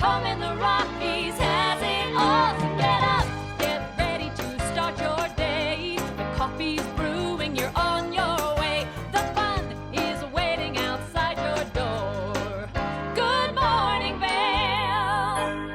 home in the Rockies has it all. So get up, get ready to start your day. The coffee's brewing, you're on your way. The fun is waiting outside your door. Good morning, Vale.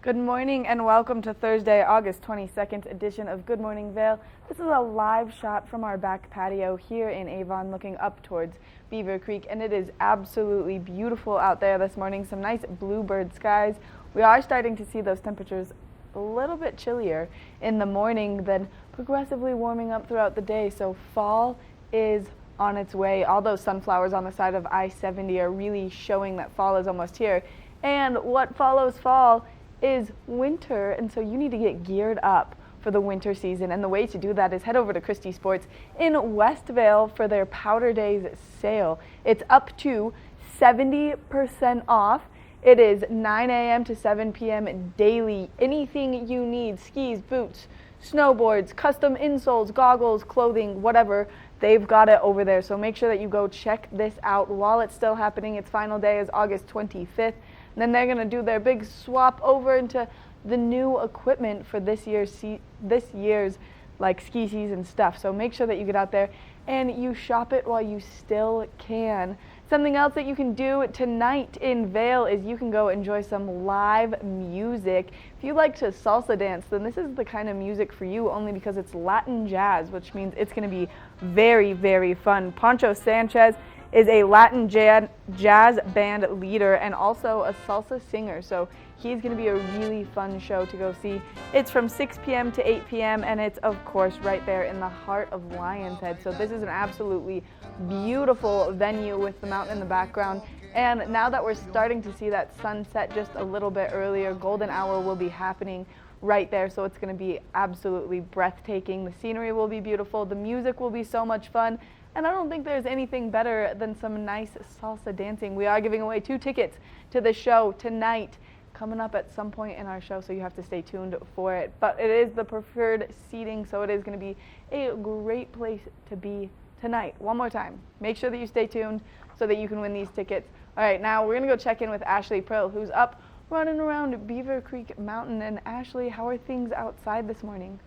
Good morning and welcome to Thursday, August 22nd edition of Good Morning Vale. This is a live shot from our back patio here in Avon looking up towards Beaver Creek, and it is absolutely beautiful out there this morning. Some nice bluebird skies. We are starting to see those temperatures a little bit chillier in the morning, then progressively warming up throughout the day, so fall is on its way. All those sunflowers on the side of I-70 are really showing that fall is almost here. And what follows fall is winter, and so you need to get geared up for the winter season, and the way to do that is head over to Christie Sports in West Vale for their Powder Days sale. It's up to 70% off. It is 9 a.m. to 7 p.m. daily. Anything you need, skis, boots, snowboards, custom insoles, goggles, clothing, whatever, they've got it over there. So make sure that you go check this out while it's still happening. Its final day is August 25th. And then they're going to do their big swap over into the new equipment for this year's like ski season stuff. So make sure that you get out there and you shop it while you still can. Something else that you can do tonight in Vale is you can go enjoy some live music. If you like to salsa dance, then this is the kind of music for you, only because it's Latin jazz, which means it's going to be very, very fun. Pancho Sanchez is a Latin jazz band leader and also a salsa singer, so he's going to be a really fun show to go see. It's from 6 p.m. to 8 p.m. and it's of course right there in the heart of Lion's Head, so this is an absolutely beautiful venue with the mountain in the background. And now that we're starting to see that sunset just a little bit earlier, golden hour will be happening right there, so it's going to be absolutely breathtaking. The scenery will be beautiful, the music will be so much fun, and I don't think there's anything better than some nice salsa dancing. We are giving away 2 tickets to the show tonight, coming up at some point in our show, so you have to stay tuned for it. But it is the preferred seating, so it is going to be a great place to be tonight. One more time, make sure that you stay tuned so that you can win these tickets. All right, now we're going to go check in with Ashley Prill, who's up running around Beaver Creek Mountain. And Ashley, how are things outside this morning?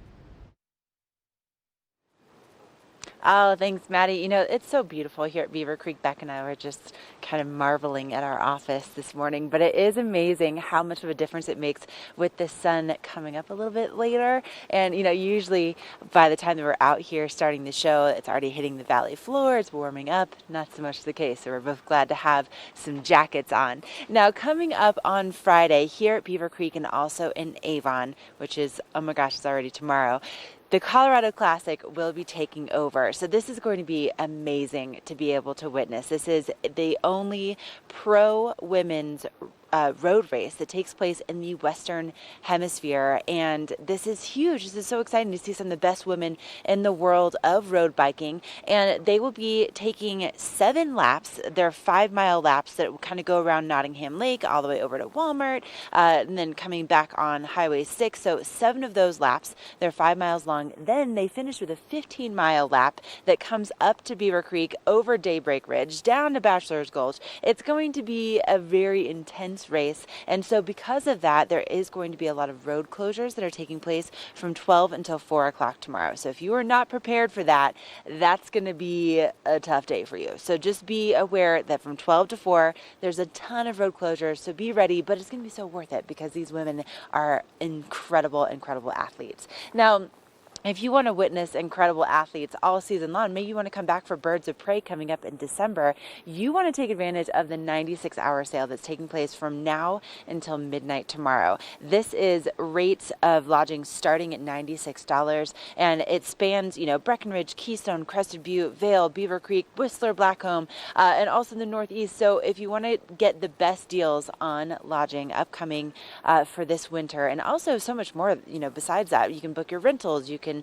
Oh, thanks, Maddie. You know, it's so beautiful here at Beaver Creek. Beck and I were just kind of marveling at our office this morning, but it is amazing how much of a difference it makes with the sun coming up a little bit later. And, you know, usually by the time that we're out here starting the show, it's already hitting the valley floor, it's warming up. Not so much the case, so we're both glad to have some jackets on. Now, coming up on Friday here at Beaver Creek and also in Avon, which is, oh my gosh, it's already tomorrow, the Colorado Classic will be taking over. So this is going to be amazing to be able to witness. This is the only pro women's road race that takes place in the Western Hemisphere, and this is huge. This is so exciting to see some of the best women in the world of road biking, and they will be taking 7 laps. They're 5-mile laps that will kind of go around Nottingham Lake all the way over to Walmart, and then coming back on Highway 6. So 7 of those laps, they're 5 miles long. Then they finish with a 15-mile lap that comes up to Beaver Creek, over Daybreak Ridge, down to Bachelor's Gulch. It's going to be a very intense race, and so because of that, there is going to be a lot of road closures that are taking place from 12 until 4 o'clock tomorrow. So if you are not prepared for that, that's going to be a tough day for you. So just be aware that from 12 to 4, there's a ton of road closures, so be ready, but it's going to be so worth it because these women are incredible, incredible athletes. Now, if you want to witness incredible athletes all season long, maybe you want to come back for Birds of Prey coming up in December, you want to take advantage of the 96-hour sale that's taking place from now until midnight tomorrow. This is rates of lodging starting at $96, and it spans, you know, Breckenridge, Keystone, Crested Butte, Vale, Beaver Creek, Whistler, Blackcomb, and also the Northeast. So if you want to get the best deals on lodging upcoming for this winter, and also so much more, you know, besides that, you can book your rentals, you can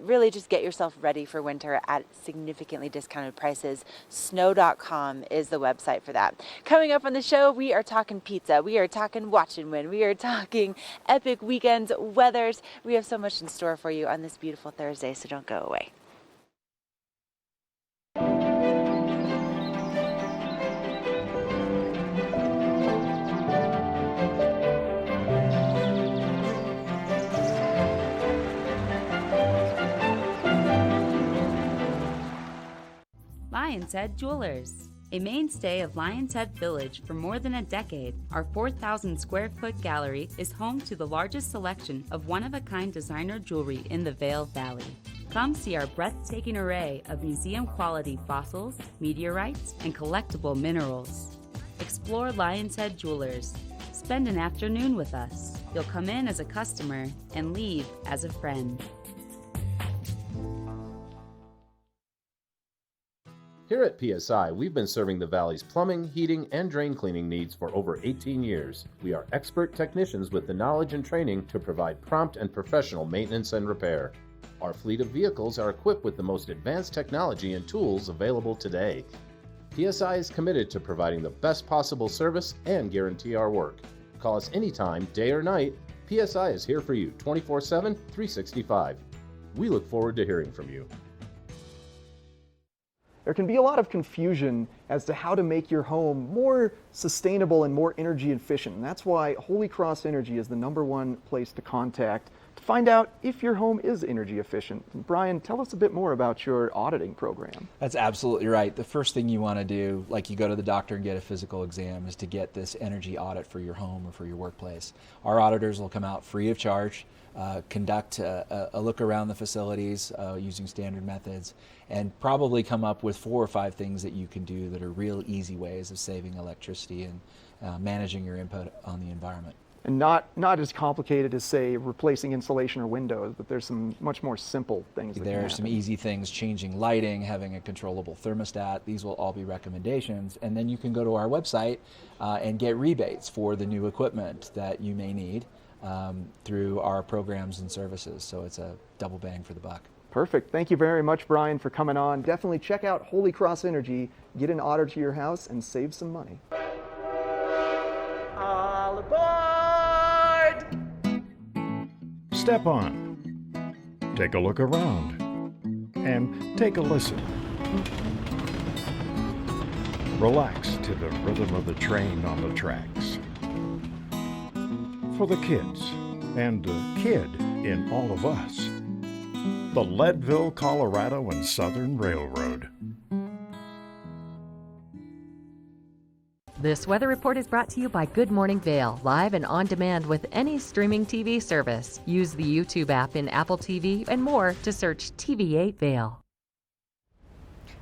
really just get yourself ready for winter at significantly discounted prices. Snow.com is the website for that. Coming up on the show, we are talking pizza. We are talking watch and win. We are talking epic weekends, weathers. We have so much in store for you on this beautiful Thursday, so don't go away. Lion's Head Jewelers. A mainstay of Lion's Head Village for more than a decade, our 4,000 square foot gallery is home to the largest selection of one-of-a-kind designer jewelry in the Vail Valley. Come see our breathtaking array of museum-quality fossils, meteorites, and collectible minerals. Explore Lion's Head Jewelers. Spend an afternoon with us. You'll come in as a customer and leave as a friend. Here at PSI, we've been serving the Valley's plumbing, heating, and drain cleaning needs for over 18 years. We are expert technicians with the knowledge and training to provide prompt and professional maintenance and repair. Our fleet of vehicles are equipped with the most advanced technology and tools available today. PSI is committed to providing the best possible service and guarantee our work. Call us anytime, day or night. PSI is here for you 24/7, 365. We look forward to hearing from you. There can be a lot of confusion as to how to make your home more sustainable and more energy efficient. And that's why Holy Cross Energy is the #1 place to contact to find out if your home is energy efficient. And Brian, tell us a bit more about your auditing program. That's absolutely right. The first thing you want to do, like you go to the doctor and get a physical exam, is to get this energy audit for your home or for your workplace. Our auditors will come out free of charge, conduct a look around the facilities using standard methods, and probably come up with 4 or 5 things that you can do that are real easy ways of saving electricity and managing your input on the environment. And not as complicated as, say, replacing insulation or windows, but there's some much more simple things that There are some easy things, changing lighting, having a controllable thermostat. These will all be recommendations. And then you can go to our website and get rebates for the new equipment that you may need through our programs and services. So it's a double bang for the buck. Perfect. Thank you very much, Brian, for coming on. Definitely check out Holy Cross Energy, get an audit to your house, and save some money. All aboard! Step on, take a look around, and take a listen. Relax to the rhythm of the train on the tracks. For the kids, and the kid in all of us, the Leadville, Colorado and Southern Railroad. This weather report is brought to you by Good Morning Vail, live and on demand with any streaming TV service. Use the YouTube app in Apple TV and more to search TV8 Vail.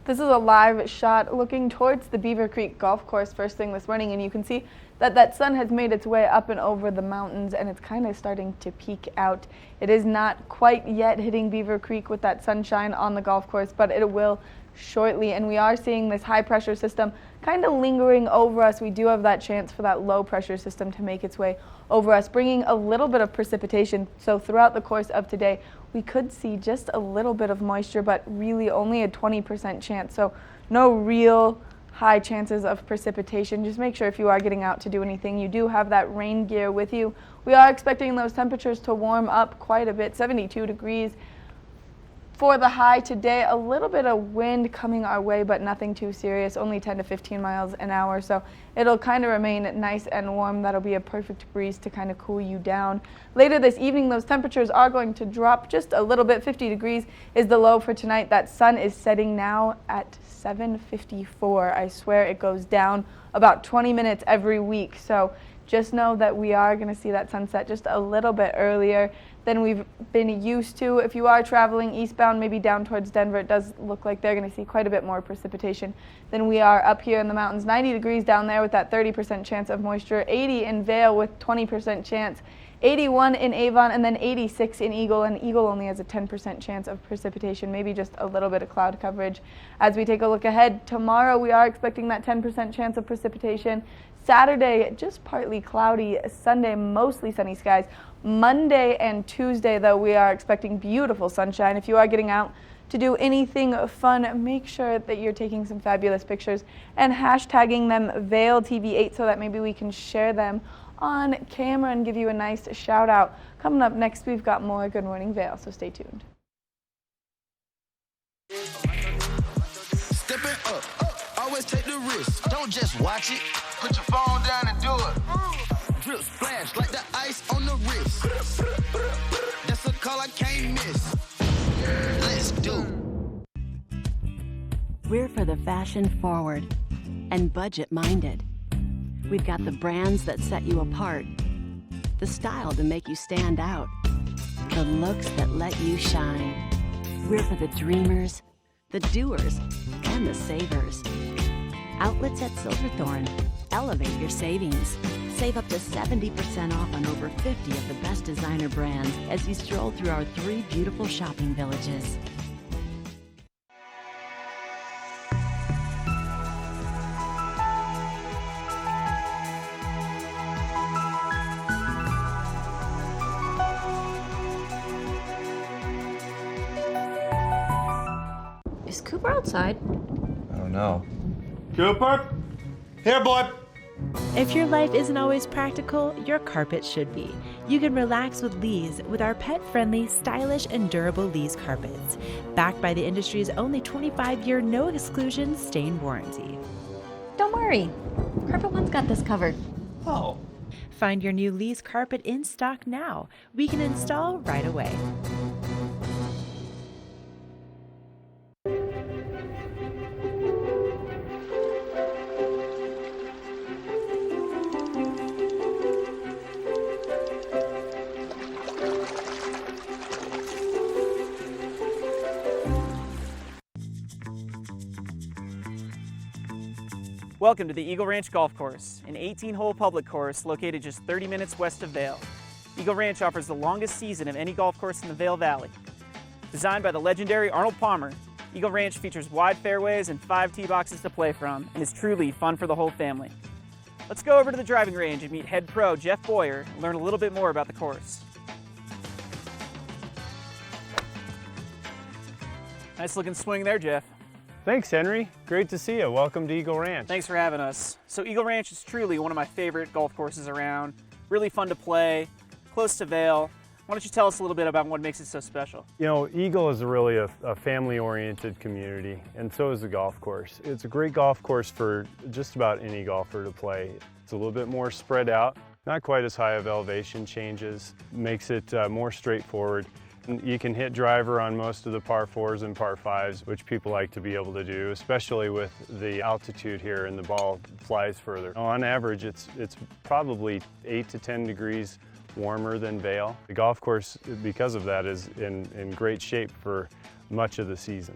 This is a live shot looking towards the Beaver Creek Golf Course first thing this morning, and you can see that sun has made its way up and over the mountains, and it's kind of starting to peek out. It is not quite yet hitting Beaver Creek with that sunshine on the golf course, but it will shortly, and we are seeing this high pressure system kind of lingering over us. We do have that chance for that low pressure system to make its way over us, bringing a little bit of precipitation. So throughout the course of today, we could see just a little bit of moisture, but really only a 20% chance. So no real high chances of precipitation. Just make sure if you are getting out to do anything, you do have that rain gear with you. We are expecting those temperatures to warm up quite a bit, 72 degrees. For the high today, a little bit of wind coming our way, but nothing too serious, only 10 to 15 miles an hour. So it'll kind of remain nice and warm. That'll be a perfect breeze to kind of cool you down. Later this evening, those temperatures are going to drop just a little bit. 50 degrees is the low for tonight. That sun is setting now at 7:54. I swear it goes down about 20 minutes every week. So just know that we are going to see that sunset just a little bit earlier than we've been used to. If you are traveling eastbound, maybe down towards Denver, it does look like they're going to see quite a bit more precipitation than we are up here in the mountains. 90 degrees down there with that 30% chance of moisture, 80 in Vail with 20% chance, 81 in Avon, and then 86 in Eagle, and Eagle only has a 10% chance of precipitation, maybe just a little bit of cloud coverage. As we take a look ahead, tomorrow we are expecting that 10% chance of precipitation. Saturday, just partly cloudy. Sunday, mostly sunny skies. Monday and Tuesday, though, we are expecting beautiful sunshine. If you are getting out to do anything fun, make sure that you're taking some fabulous pictures and hashtagging them Vail TV8 so that maybe we can share them on camera and give you a nice shout out. Coming up next, we've got more Good Morning Vail, so stay tuned. Stepping up, always take the risk. Don't just watch it. Put your phone down and do it. Drip splash like the ice on the wrist. That's a call I can't miss. Let's do. We're for the fashion forward and budget minded. We've got the brands that set you apart, the style to make you stand out, the looks that let you shine. We're for the dreamers, the doers, and the savers. Outlets at Silverthorne. Elevate your savings. Save up to 70% off on over 50 of the best designer brands as you stroll through our 3 beautiful shopping villages. Is Cooper outside? I don't know. Cooper? Here, boy. If your life isn't always practical, your carpet should be. You can relax with Lee's with our pet-friendly, stylish, and durable Lee's carpets. Backed by the industry's only 25-year no-exclusion stain warranty. Don't worry. Carpet One's got this covered. Oh. Find your new Lee's carpet in stock now. We can install right away. Welcome to the Eagle Ranch Golf Course, an 18-hole public course located just 30 minutes west of Vail. Eagle Ranch offers the longest season of any golf course in the Vail Valley. Designed by the legendary Arnold Palmer, Eagle Ranch features wide fairways and 5 tee boxes to play from and is truly fun for the whole family. Let's go over to the driving range and meet head pro Jeff Boyer and learn a little bit more about the course. Nice looking swing there, Jeff. Thanks, Henry. Great to see you. Welcome to Eagle Ranch. Thanks for having us. So Eagle Ranch is truly one of my favorite golf courses around. Really fun to play, close to Vail. Why don't you tell us a little bit about what makes it so special? You know, Eagle is really a family-oriented community, and so is the golf course. It's a great golf course for just about any golfer to play. It's a little bit more spread out, not quite as high of elevation changes, makes it more straightforward. You can hit driver on most of the par 4s and par 5s, which people like to be able to do, especially with the altitude here and the ball flies further. On average, it's probably 8 to 10 degrees warmer than Vail. The golf course, because of that, is in great shape for much of the season.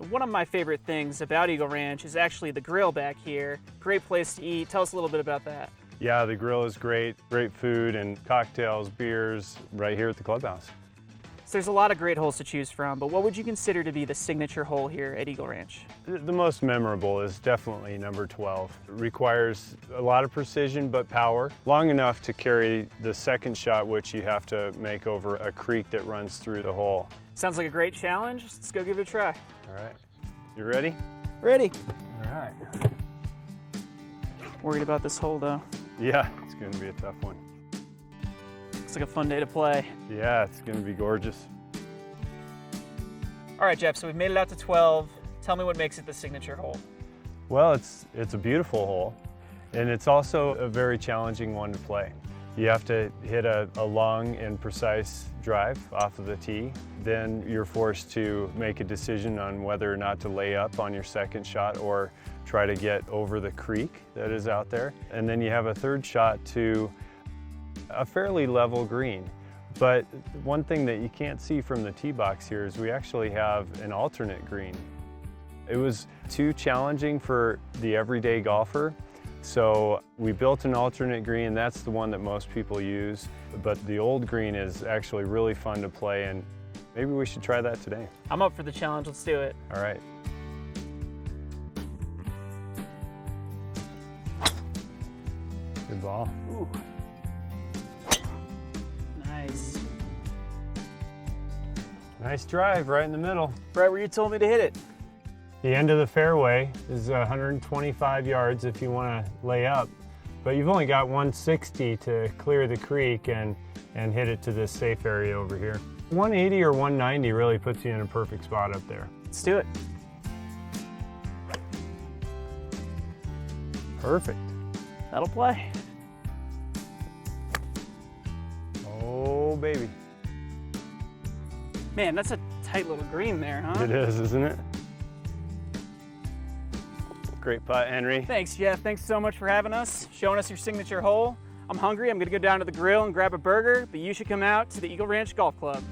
One of my favorite things about Eagle Ranch is actually the grill back here. Great place to eat. Tell us a little bit about that. Yeah, the grill is great. Great food and cocktails, beers right here at the clubhouse. So there's a lot of great holes to choose from, but what would you consider to be the signature hole here at Eagle Ranch? The most memorable is definitely number 12. It requires a lot of precision but power, long enough to carry the second shot, which you have to make over a creek that runs through the hole. Sounds like a great challenge. Let's go give it a try. All right. You ready? Ready. All right. Worried about this hole though. Yeah, it's going to be a tough one. Looks like a fun day to play. Yeah, it's going to be gorgeous. All right, Jeff, so we've made it out to 12. Tell me what makes it the signature hole. Well, it's a beautiful hole, and it's also a very challenging one to play. You have to hit a long and precise drive off of the tee. Then you're forced to make a decision on whether or not to lay up on your second shot or try to get over the creek that is out there. And then you have a third shot to a fairly level green. But one thing that you can't see from the tee box here is we actually have an alternate green. It was too challenging for the everyday golfer, so we built an alternate green. That's the one that most people use, but the old green is actually really fun to play, and maybe we should try that today. I'm up for the challenge. Let's do it. All right. Good ball. Ooh. Nice. Nice drive right in the middle. Right where you told me to hit it. The end of the fairway is 125 yards if you want to lay up, but you've only got 160 to clear the creek and hit it to this safe area over here. 180 or 190 really puts you in a perfect spot up there. Let's do it. Perfect. That'll play. Oh, baby. Man, that's a tight little green there, huh? It is, isn't it? Great putt, Henry. Thanks, Jeff. Thanks so much for having us, showing us your signature hole. I'm hungry. I'm going to go down to the grill and grab a burger, but you should come out to the Eagle Ranch Golf Club.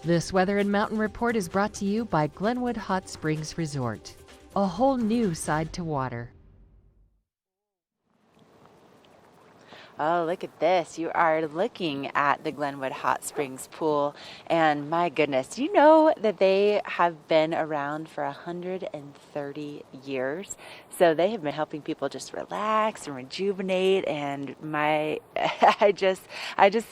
This Weather and Mountain Report is brought to you by Glenwood Hot Springs Resort. A whole new side to water. Oh, look at this. You are looking at the Glenwood Hot Springs pool, and my goodness, do you know that they have been around for 130 years? So they have been helping people just relax and rejuvenate, and I just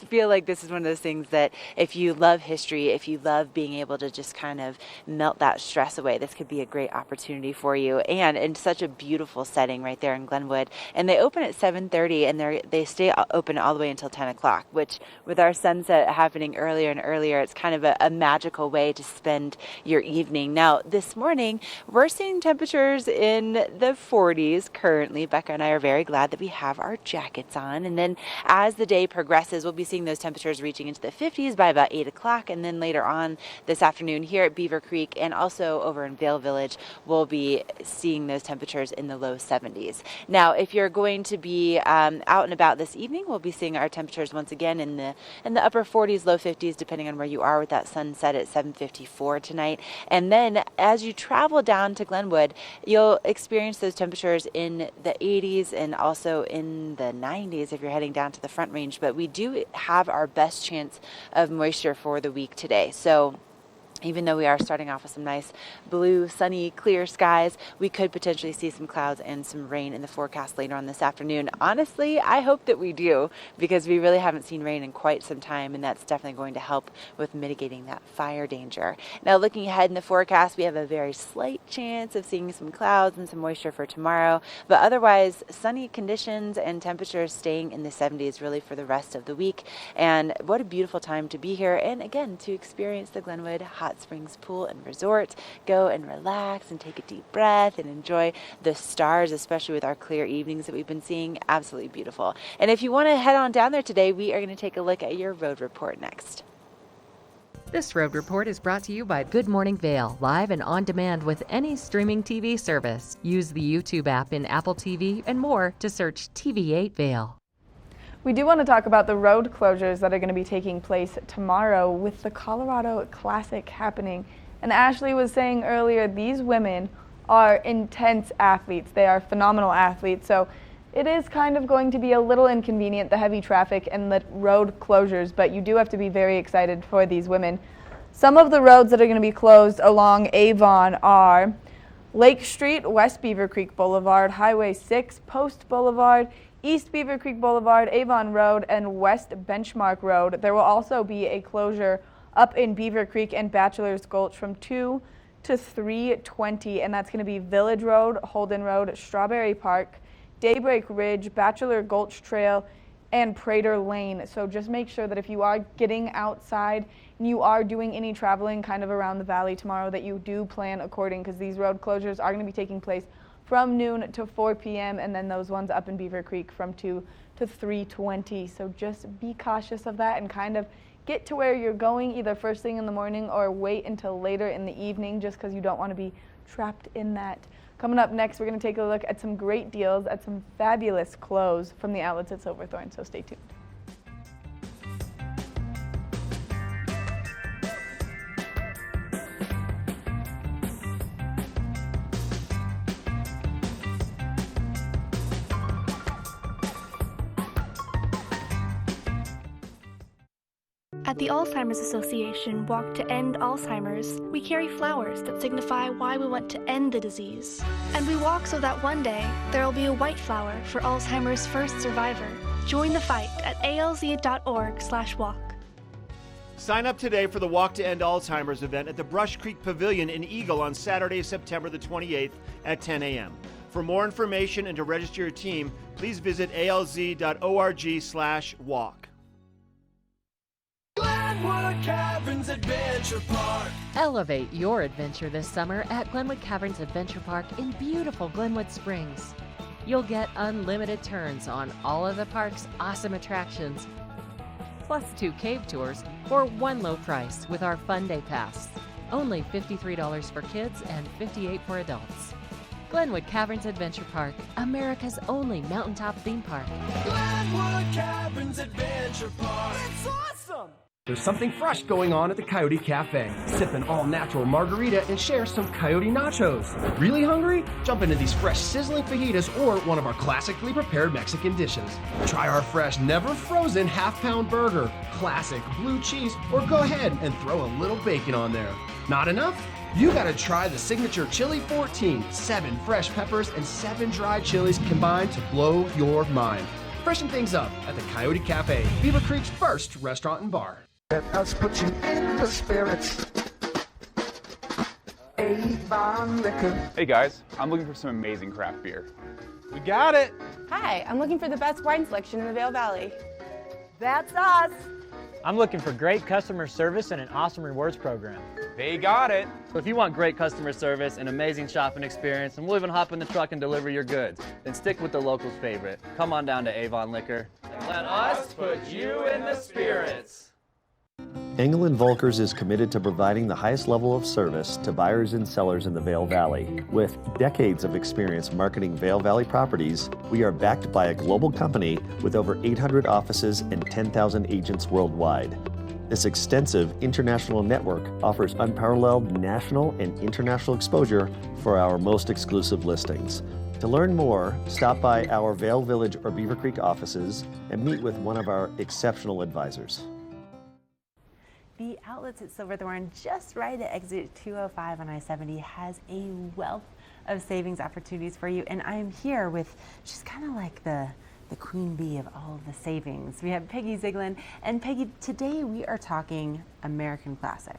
feel like this is one of those things that if you love history, if you love being able to just kind of melt that stress away, this could be a great opportunity for you, and in such a beautiful setting right there in Glenwood. And they open at 7:30, and they stay open all the way until 10 o'clock, which with our sunset happening earlier and earlier, it's kind of a magical way to spend your evening. Now, this morning, we're seeing temperatures in the 40s currently. Becca and I are very glad that we have our jackets on. And then as the day progresses, we'll be seeing those temperatures reaching into the 50s by about 8 o'clock. And then later on this afternoon here at Beaver Creek and also over in Vail Village, we'll be seeing those temperatures in the low 70s. Now, if you're going to be out and about this evening, we'll be seeing our temperatures once again in the upper 40s, low 50s, depending on where you are, with that sunset at 7:54 tonight. And then as you travel down to Glenwood, you'll experience those temperatures in the 80s and also in the 90s if you're heading down to the Front Range. But we do have our best chance of moisture for the week today. So even though we are starting off with some nice blue, sunny, clear skies, we could potentially see some clouds and some rain in the forecast later on this afternoon. Honestly, I hope that we do, because we really haven't seen rain in quite some time, and that's definitely going to help with mitigating that fire danger. Now, looking ahead in the forecast, we have a very slight chance of seeing some clouds and some moisture for tomorrow, but otherwise, sunny conditions and temperatures staying in the 70s really for the rest of the week. And what a beautiful time to be here, and again, to experience the Glenwood Hot Springs Pool and Resort. Go and relax and take a deep breath and enjoy the stars, especially with our clear evenings that we've been seeing. Absolutely beautiful. And if you want to head on down there today, we are going to take a look at your road report next. This road report is brought to you by Good Morning Vail, live and on demand with any streaming TV service. Use the YouTube app in Apple TV and more to search TV8 Vail. We do want to talk about the road closures that are going to be taking place tomorrow with the Colorado Classic happening. And Ashley was saying earlier, these women are intense athletes. They are phenomenal athletes. So it is kind of going to be a little inconvenient, the heavy traffic and the road closures, but you do have to be very excited for these women. Some of the roads that are going to be closed along Avon are Lake Street, West Beaver Creek Boulevard, Highway 6, Post Boulevard, East Beaver Creek Boulevard, Avon Road, and West Benchmark Road. There will also be a closure up in Beaver Creek and Bachelor's Gulch from 2 to 3:20, and that's going to be Village Road, Holden Road, Strawberry Park, Daybreak Ridge, Bachelor Gulch Trail, and Prater Lane. So just make sure that if you are getting outside and you are doing any traveling kind of around the valley tomorrow, that you do plan according, because these road closures are going to be taking place from noon to 4 p.m. and then those ones up in Beaver Creek from 2 to 3:20. So just be cautious of that and kind of get to where you're going either first thing in the morning or wait until later in the evening, just because you don't want to be trapped in that. Coming up next, we're going to take a look at some great deals at some fabulous clothes from the outlets at Silverthorne, so stay tuned. At the Alzheimer's Association Walk to End Alzheimer's, we carry flowers that signify why we want to end the disease. And we walk so that one day there will be a white flower for Alzheimer's first survivor. Join the fight at alz.org/walk. Sign up today for the Walk to End Alzheimer's event at the Brush Creek Pavilion in Eagle on Saturday, September the 28th at 10 a.m. For more information and to register your team, please visit alz.org/walk. Glenwood Caverns Adventure Park. Elevate your adventure this summer at Glenwood Caverns Adventure Park in beautiful Glenwood Springs. You'll get unlimited turns on all of the park's awesome attractions, plus 2 cave tours for one low price with our Fun Day Pass. Only $53 for kids and $58 for adults. Glenwood Caverns Adventure Park, America's only mountaintop theme park. Glenwood Caverns Adventure Park. It's awesome! There's something fresh going on at the Coyote Cafe. Sip an all-natural margarita and share some Coyote nachos. Really hungry? Jump into these fresh sizzling fajitas or one of our classically prepared Mexican dishes. Try our fresh, never-frozen half-pound burger, classic blue cheese, or go ahead and throw a little bacon on there. Not enough? You gotta try the signature Chili 14, 7 fresh peppers and 7 dried chilies combined to blow your mind. Freshen things up at the Coyote Cafe, Beaver Creek's first restaurant and bar. Let us put you in the spirits. Avon Liquor. Hey guys, I'm looking for some amazing craft beer. We got it! Hi, I'm looking for the best wine selection in the Vail Valley. That's us! I'm looking for great customer service and an awesome rewards program. They got it! So if you want great customer service, an amazing shopping experience, and we'll even hop in the truck and deliver your goods, then stick with the locals' favorite. Come on down to Avon Liquor. Let us put you in the spirits. Engel & Volkers is committed to providing the highest level of service to buyers and sellers in the Vail Valley. With decades of experience marketing Vail Valley properties, we are backed by a global company with over 800 offices and 10,000 agents worldwide. This extensive international network offers unparalleled national and international exposure for our most exclusive listings. To learn more, stop by our Vail Village or Beaver Creek offices and meet with one of our exceptional advisors. The Outlets at Silverthorne, just right at exit 205 on I-70, has a wealth of savings opportunities for you. And I'm here with, she's kind of like the queen bee of all of the savings. We have Peggy Ziegler. And Peggy, today we are talking American Classic.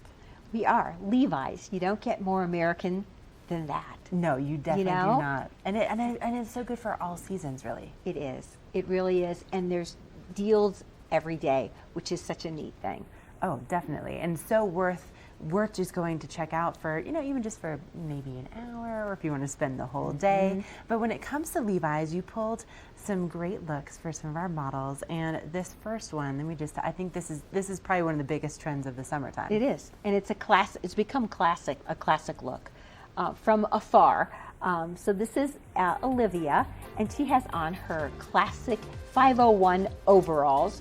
We are. Levi's. You don't get more American than that. No, you definitely You know? do not. And it's so good for all seasons, really. It is. It really is. And there's deals every day, which is such a neat thing. Oh, definitely. And so worth just going to check out for, even just for maybe an hour, or if you want to spend the whole day. But when it comes to Levi's, you pulled some great looks for some of our models. And this first one, I think this is probably one of the biggest trends of the summertime. It is. And it's it's become classic, a classic look from afar. So this is Olivia, and she has on her classic 501 overalls.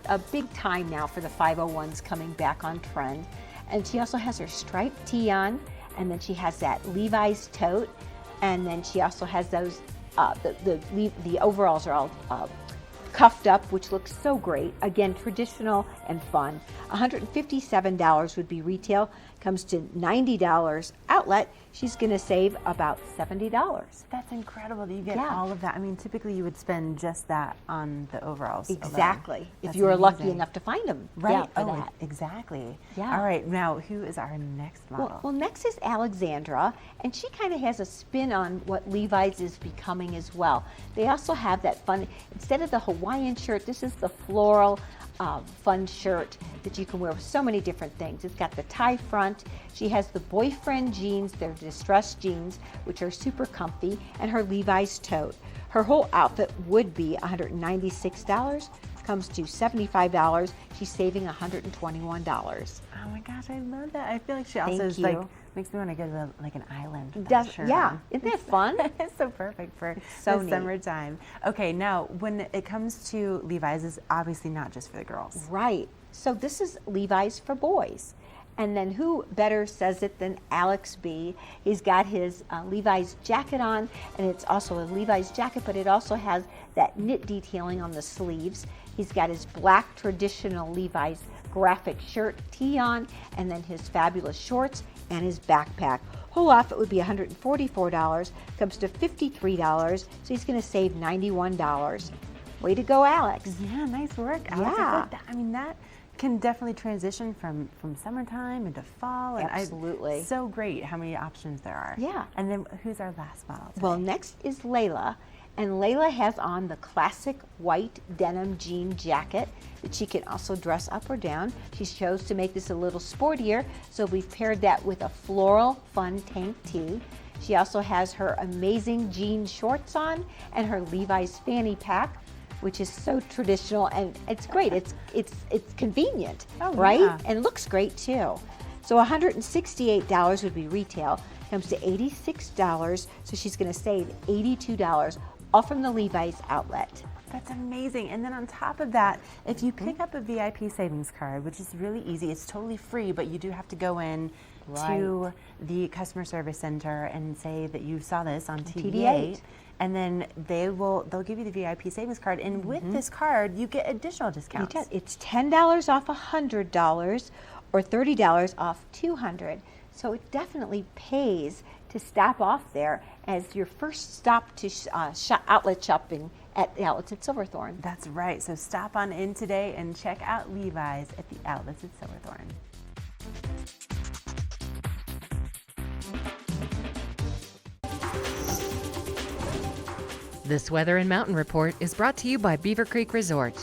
A big time now for the 501s coming back on trend. And she also has her striped tee on, and then she has that Levi's tote, and then she also has those, the overalls are all cuffed up, which looks so great. Again, traditional and fun. $157 would be retail, comes to $90 outlet. She's going to save about $70. That's incredible that you get Yeah. all of that. I mean, typically you would spend just that on the overalls. Exactly. alone. If That's you were lucky amazing. enough to find them. Right. Yeah, for oh, that. exactly. Yeah. All right. Now, who is our next model? Well, next is Alexandra, and she kind of has a spin on what Levi's is becoming as well. They also have that fun, instead of the Hawaiian shirt, this is the floral fun shirt that you can wear with so many different things. It's got the tie front. She has the boyfriend jeans, they're distressed jeans, which are super comfy, and her Levi's tote. Her whole outfit would be $196, comes to $75. She's saving $121. Oh my gosh, I love that. I feel like she also Thank is you. like makes me want to go to like an island. with that shirt Yeah, on. isn't that fun? It's so perfect for so the neat. summertime. Okay, now when it comes to Levi's, is obviously not just for the girls. Right. So this is Levi's for boys. And then who better says it than Alex B. He's got his Levi's jacket on, and it's also a Levi's jacket, but it also has that knit detailing on the sleeves. He's got his black traditional Levi's graphic shirt tee on, and then his fabulous shorts and his backpack. Whole outfit would be $144, comes to $53, so he's going to save $91. Way to go, Alex. Yeah, nice work, Alex. Yeah. I mean, that can definitely transition from summertime into fall. And Absolutely. So great how many options there are. Yeah. And then who's our last model today? Well, next is Layla. And Layla has on the classic white denim jean jacket that she can also dress up or down. She chose to make this a little sportier, so we've paired that with a floral fun tank tee. She also has her amazing jean shorts on and her Levi's fanny pack, which is so traditional, and it's great. It's convenient, right? Yeah. And looks great too. So $168 would be retail. Comes to $86, so she's going to save $82, all from the Levi's outlet. That's amazing. And then on top of that, if you pick up a VIP savings card, which is really easy, it's totally free, but you do have to go in to the customer service center and say that you saw this on TV8. And then they'll give you the VIP savings card, and with this card, you get additional discounts. It's $10 off $100 or $30 off $200. So it definitely pays to stop off there as your first stop to outlet shopping at the outlets at Silverthorne. That's right. So stop on in today and check out Levi's at the outlets at Silverthorne. This Weather and Mountain Report is brought to you by Beaver Creek Resort.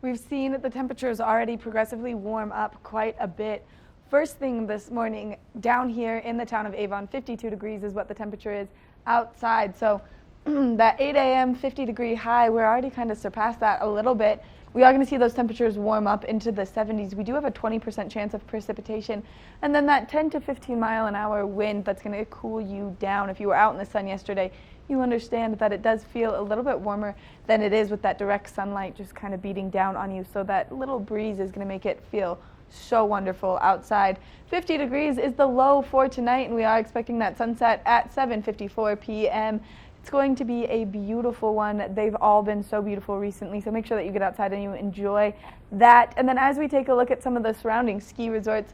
We've seen the temperatures already progressively warm up quite a bit. First thing this morning, down here in the town of Avon, 52 degrees is what the temperature is outside. So that 8 a.m. 50-degree high, we're already kind of surpassed that a little bit. We are going to see those temperatures warm up into the 70s. We do have a 20% chance of precipitation. And then that 10 to 15 mile an hour wind that's going to cool you down. If you were out in the sun yesterday, you understand that it does feel a little bit warmer than it is with that direct sunlight just kind of beating down on you. So that little breeze is going to make it feel so wonderful outside. 50 degrees is the low for tonight, and we are expecting that sunset at 7:54 p.m. It's going to be a beautiful one. They've all been so beautiful recently, so make sure that you get outside and you enjoy that. And then as we take a look at some of the surrounding ski resorts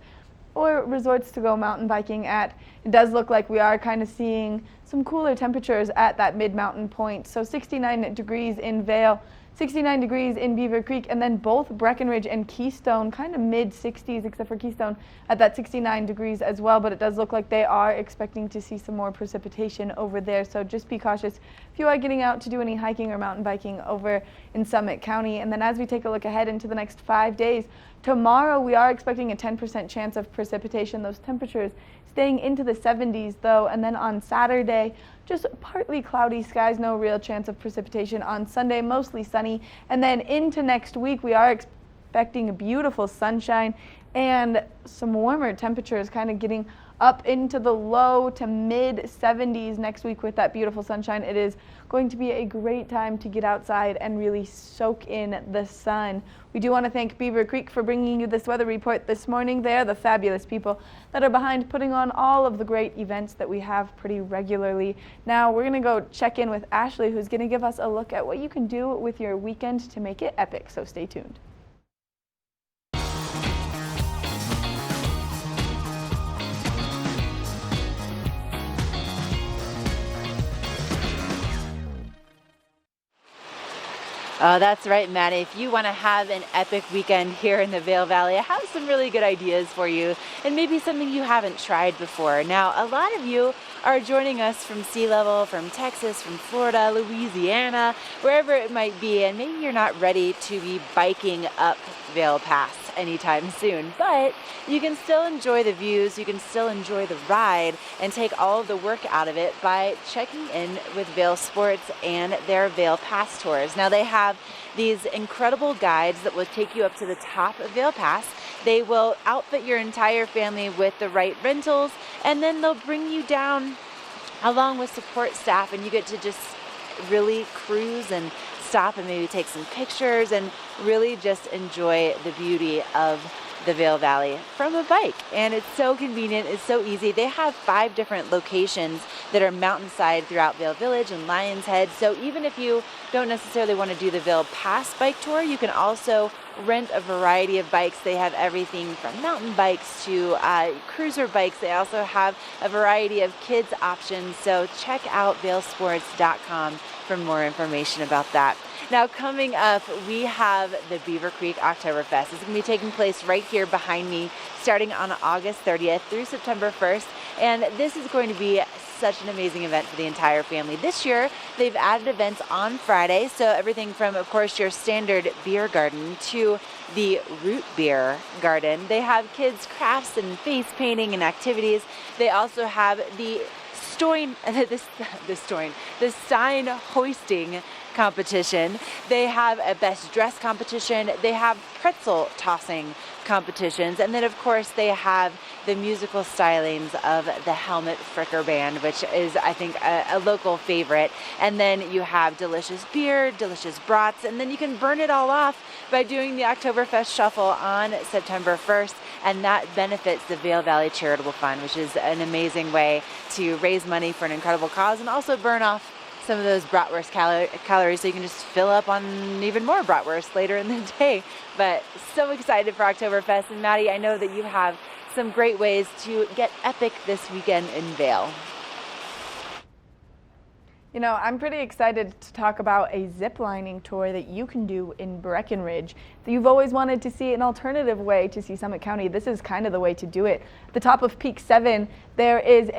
or resorts to go mountain biking at, it does look like we are kind of seeing some cooler temperatures at that mid-mountain point. So 69 degrees in Vail, 69 degrees in Beaver Creek, and then both Breckenridge and Keystone kind of mid-60s, except for Keystone at that 69 degrees as well. But it does look like they are expecting to see some more precipitation over there. So just be cautious if you are getting out to do any hiking or mountain biking over in Summit County. And then as we take a look ahead into the next 5 days, tomorrow we are expecting a 10% chance of precipitation. Those temperatures staying into the 70s though. And then on Saturday, just partly cloudy skies, no real chance of precipitation. On Sunday, mostly sunny. And then into next week, we are expecting beautiful sunshine and some warmer temperatures, kind of getting up into the low to mid 70s next week with that beautiful sunshine. It is going to be a great time to get outside and really soak in the sun. We do want to thank Beaver Creek for bringing you this weather report this morning. They are the fabulous people that are behind putting on all of the great events that we have pretty regularly. Now we're going to go check in with Ashley, who's going to give us a look at what you can do with your weekend to make it epic. So stay tuned. Oh, that's right, Maddie. If you want to have an epic weekend here in the Vail Valley, I have some really good ideas for you, and maybe something you haven't tried before. Now, a lot of you are joining us from sea level, from Texas, from Florida, Louisiana, wherever it might be, and maybe you're not ready to be biking up Vail Pass anytime soon, but you can still enjoy the views, you can still enjoy the ride, and take all of the work out of it by checking in with Vail Sports and their Vail Pass tours. Now, they have these incredible guides that will take you up to the top of Vail Pass. They will outfit your entire family with the right rentals, and then they'll bring you down along with support staff, and you get to just really cruise and stop and maybe take some pictures and really just enjoy the beauty of the Vail Valley from a bike. And it's so convenient, it's so easy. They have 5 different locations that are mountainside throughout Vail Village and Lion's Head. So even if you don't necessarily want to do the Vail Pass bike tour, you can also rent a variety of bikes. They have everything from mountain bikes to cruiser bikes. They also have a variety of kids options. So check out vailsports.com for more information about that. Now coming up, we have the Beaver Creek Oktoberfest. It's going to be taking place right here behind me starting on August 30th through September 1st. And this is going to be such an amazing event for the entire family. This year, they've added events on Friday. So everything from, of course, your standard beer garden to the root beer garden. They have kids' crafts and face painting and activities. They also have the Stein hoisting competition. They have a best dress competition. They have pretzel tossing competitions. And then, of course, they have the musical stylings of the Helmet Fricker Band, which is, I think, a local favorite. And then you have delicious beer, delicious brats, and then you can burn it all off by doing the Oktoberfest Shuffle on September 1st. And that benefits the Vail Valley Charitable Fund, which is an amazing way to raise money for an incredible cause and also burn off some of those bratwurst calories so you can just fill up on even more bratwurst later in the day. But so excited for Oktoberfest. And Maddie, I know that you have some great ways to get epic this weekend in Vail. You know, I'm pretty excited to talk about a zip lining tour that you can do in Breckenridge. If you've always wanted to see an alternative way to see Summit County, this is kind of the way to do it. At the top of Peak 7, there is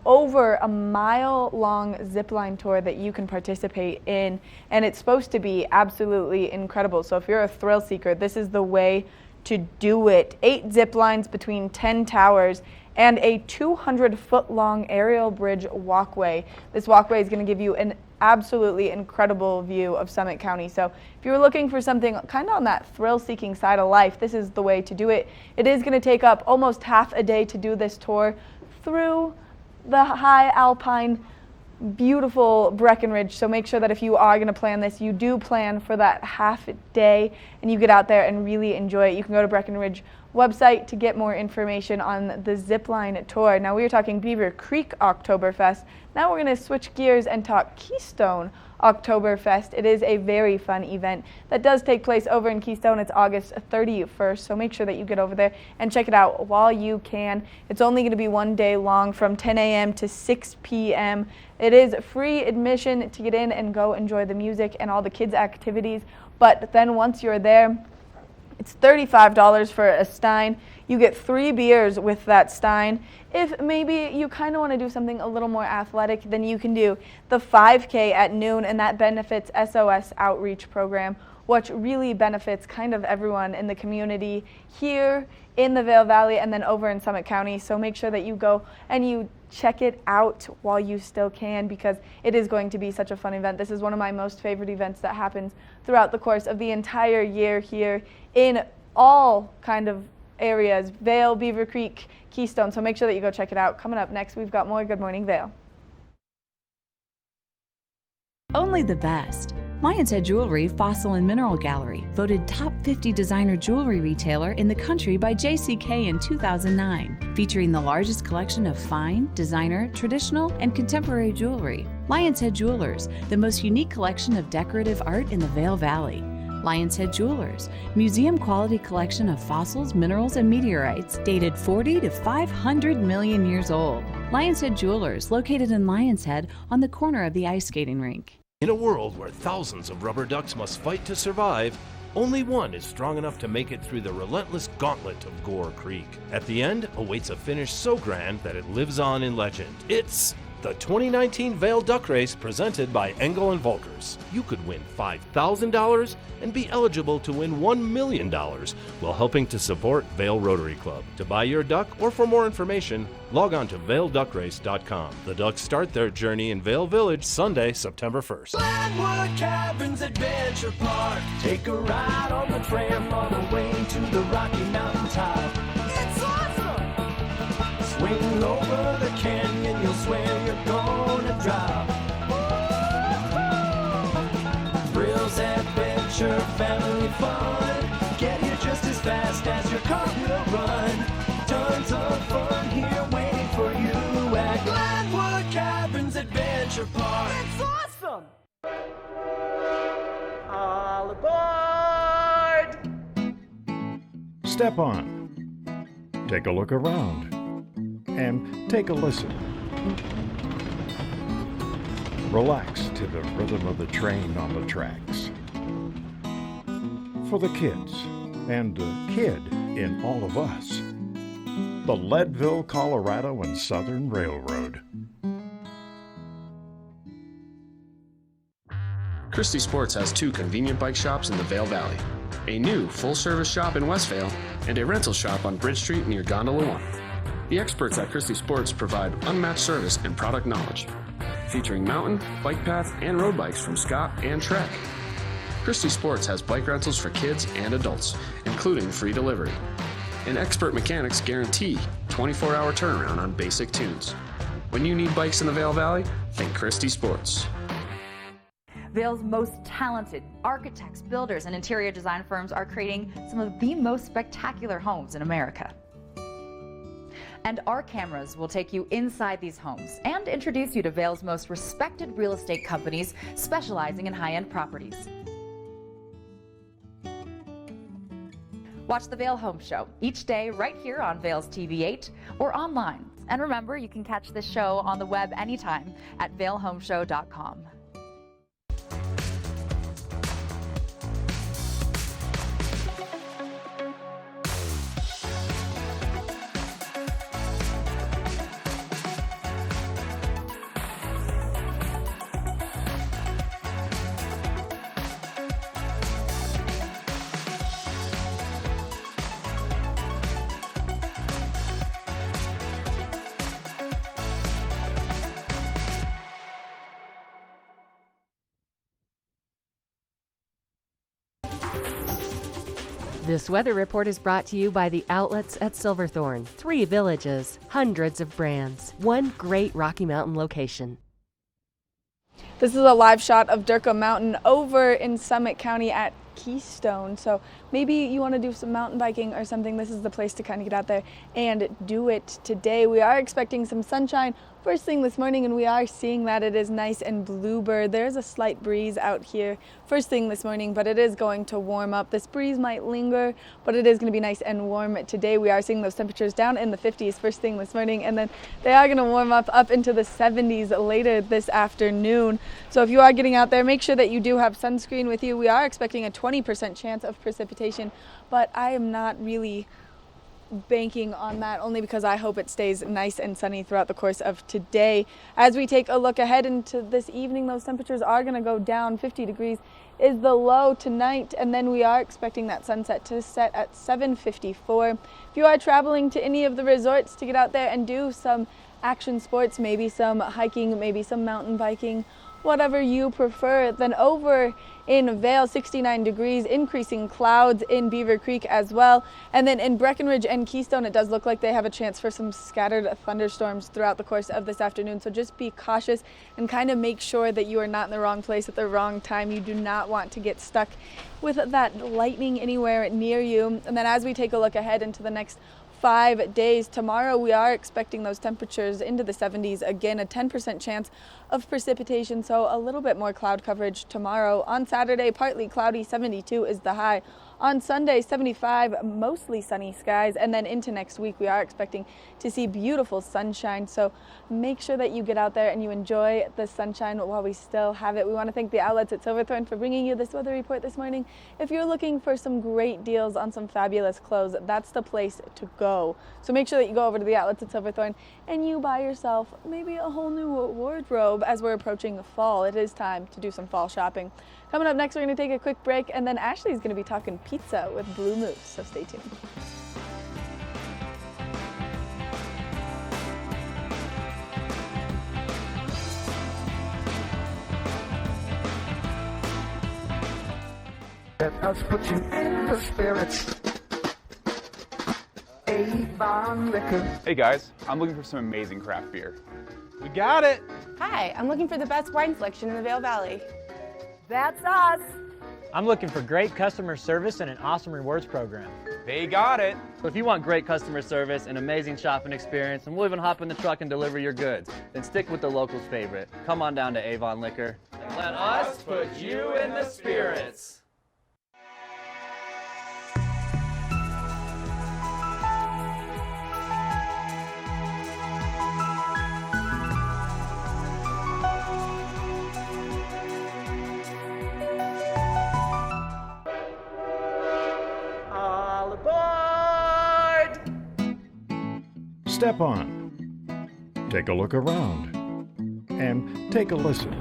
over a mile-long zip line tour that you can participate in, and it's supposed to be absolutely incredible. So if you're a thrill seeker, this is the way to do it. 8 zip lines between 10 towers and a 200-foot-long aerial bridge walkway. This walkway is going to give you an absolutely incredible view of Summit County. So if you're looking for something kind of on that thrill-seeking side of life, this is the way to do it. It is going to take up almost half a day to do this tour through the high alpine, beautiful Breckenridge. So make sure that if you are going to plan this, you do plan for that half a day and you get out there and really enjoy it. You can go to Breckenridge website to get more information on the zipline tour. Now we were talking Beaver Creek Oktoberfest. Now we're going to switch gears and talk Keystone Oktoberfest. It is a very fun event that does take place over in Keystone. It's August 31st, so make sure that you get over there and check it out while you can. It's only going to be one day long from 10 a.m. to 6 p.m. It is free admission to get in and go enjoy the music and all the kids' activities, but then once you're there, it's $35 for a stein. You get 3 beers with that stein. If maybe you kind of want to do something a little more athletic, then you can do the 5K at noon, and that benefits SOS Outreach Program, which really benefits kind of everyone in the community here in the Vail Valley and then over in Summit County. So make sure that you go and you check it out while you still can, because it is going to be such a fun event. This is one of my most favorite events that happens throughout the course of the entire year here in all kind of areas, Vail, Beaver Creek, Keystone. So make sure that you go check it out. Coming up next, we've got more Good Morning Vail. Only the best. Lion's Head Jewelry Fossil and Mineral Gallery, voted top 50 designer jewelry retailer in the country by JCK in 2009, featuring the largest collection of fine, designer, traditional, and contemporary jewelry. Lion's Head Jewelers, the most unique collection of decorative art in the Vail Valley. Lion's Head Jewelers, museum quality collection of fossils, minerals, and meteorites dated 40 to 500 million years old. Lion's Head Jewelers, located in Lion's Head on the corner of the ice skating rink. In a world where thousands of rubber ducks must fight to survive, only one is strong enough to make it through the relentless gauntlet of Gore Creek. At the end awaits a finish so grand that it lives on in legend. It's the 2019 Vail Duck Race presented by Engel & Volkers. You could win $5,000 and be eligible to win $1 million while helping to support Vail Rotary Club. To buy your duck or for more information, log on to vailduckrace.com. The Ducks start their journey in Vail Village Sunday, September 1st. Glenwood Caverns Adventure Park. Take a ride on the tram all the way to the Rocky Mountain top. It's awesome! Swing over the canyon, you'll swear you're gonna drop. Thrills, adventure, family fun. Get here just as fast as your car will Adventure Park. It's awesome! All aboard! Step on, take a look around, and take a listen. Relax to the rhythm of the train on the tracks. For the kids, and the kid in all of us, the Leadville, Colorado and Southern Railroad. Christie Sports has 2 convenient bike shops in the Vail Valley, a new full-service shop in Westvale, and a rental shop on Bridge Street near Gondola One. The experts at Christie Sports provide unmatched service and product knowledge, featuring mountain, bike path, and road bikes from Scott and Trek. Christie Sports has bike rentals for kids and adults, including free delivery. And expert mechanics guarantee 24-hour turnaround on basic tunes. When you need bikes in the Vail Valley, think Christie Sports. Vail's most talented architects, builders, and interior design firms are creating some of the most spectacular homes in America. And our cameras will take you inside these homes and introduce you to Vail's most respected real estate companies specializing in high-end properties. Watch the Vail Home Show each day right here on Vail's TV8 or online. And remember, you can catch this show on the web anytime at vailhomeshow.com. This weather report is brought to you by the outlets at Silverthorne. 3 villages, hundreds of brands, 1 great Rocky Mountain location. This is a live shot of Durka Mountain over in Summit County at Keystone. So maybe you want to do some mountain biking or something. This is the place to kind of get out there and do it today. We are expecting some sunshine first thing this morning, and we are seeing that it is nice and bluebird. There's a slight breeze out here first thing this morning, but it is going to warm up. This breeze might linger, but it is going to be nice and warm today. We are seeing those temperatures down in the 50s first thing this morning, and then they are going to warm up into the 70s later this afternoon. So if you are getting out there, make sure that you do have sunscreen with you. We are expecting a 20% chance of precipitation, but I am not really banking on that, only because I hope it stays nice and sunny throughout the course of today. As we take a look ahead into this evening, those temperatures are going to go down. 50 degrees is the low tonight, and then we are expecting that sunset to set at 7:54. If you are traveling to any of the resorts to get out there and do some action sports, maybe some hiking, maybe some mountain biking, whatever you prefer, then over in Vail, 69 degrees, increasing clouds in Beaver Creek as well. And then in Breckenridge and Keystone, it does look like they have a chance for some scattered thunderstorms throughout the course of this afternoon. So just be cautious and kind of make sure that you are not in the wrong place at the wrong time. You do not want to get stuck with that lightning anywhere near you. And then as we take a look ahead into the next 5 days, tomorrow we are expecting those temperatures into the 70s. Again, a 10% chance of precipitation, so a little bit more cloud coverage tomorrow. On Saturday, partly cloudy, 72 is the high. On Sunday, 75, mostly sunny skies. And then into next week, we are expecting to see beautiful sunshine. So make sure that you get out there and you enjoy the sunshine while we still have it. We want to thank the outlets at Silverthorne for bringing you this weather report this morning. If you're looking for some great deals on some fabulous clothes, that's the place to go. So make sure that you go over to the outlets at Silverthorne and you buy yourself maybe a whole new wardrobe as we're approaching fall. It is time to do some fall shopping. Coming up next, we're going to take a quick break, and then Ashley's going to be talking pizza with Blue Moose, so stay tuned. Let us put you in the spirits. Avon Liquor. Hey guys, I'm looking for some amazing craft beer. We got it! Hi, I'm looking for the best wine selection in the Vail Valley. That's us. I'm looking for great customer service and an awesome rewards program. They got it. So if you want great customer service, an amazing shopping experience, and we'll even hop in the truck and deliver your goods, then stick with the locals' favorite. Come on down to Avon Liquor. And let us put you in the spirits. All aboard! Step on. Take a look around. And take a listen.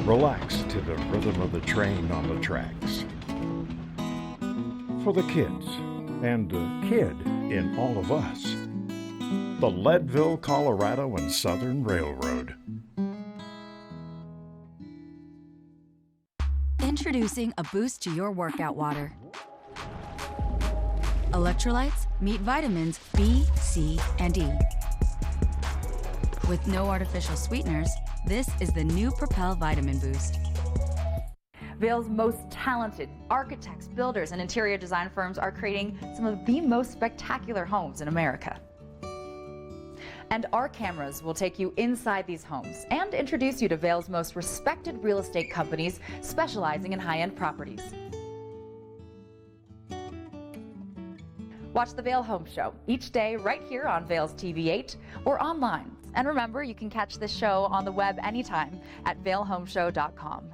Relax to the rhythm of the train on the tracks. For the kids, and the kid in all of us, the Leadville, Colorado and Southern Railroad. Introducing a boost to your workout water. Electrolytes meet vitamins B, C, and E. With no artificial sweeteners, this is the new Propel Vitamin Boost. Vail's most talented architects, builders, and interior design firms are creating some of the most spectacular homes in America. And our cameras will take you inside these homes and introduce you to Vail's most respected real estate companies specializing in high-end properties. Watch the Vail Home Show each day right here on Vail's TV8 or online. And remember, you can catch this show on the web anytime at vailhomeshow.com.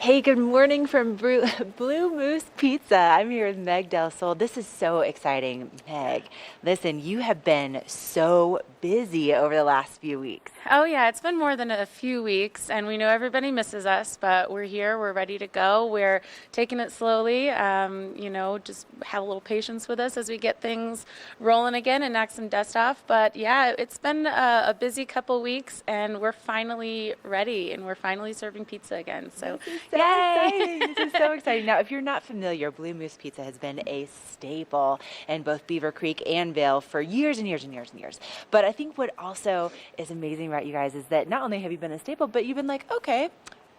Hey, good morning from Blue Moose Pizza. I'm here with Meg Del Sol. This is so exciting. Meg, listen, you have been so busy over the last few weeks. Oh yeah, it's been more than a few weeks, and we know everybody misses us, but we're here, we're ready to go. We're taking it slowly, just have a little patience with us as we get things rolling again and knock some dust off. But yeah, it's been a busy couple weeks, and we're finally ready, and we're finally serving pizza again. So Yay! This is so exciting. Now, if you're not familiar, Blue Moose Pizza has been a staple in both Beaver Creek and Vail for years and years and years and years. But I think what also is amazing about you guys is that not only have you been a staple, but you've been like, okay,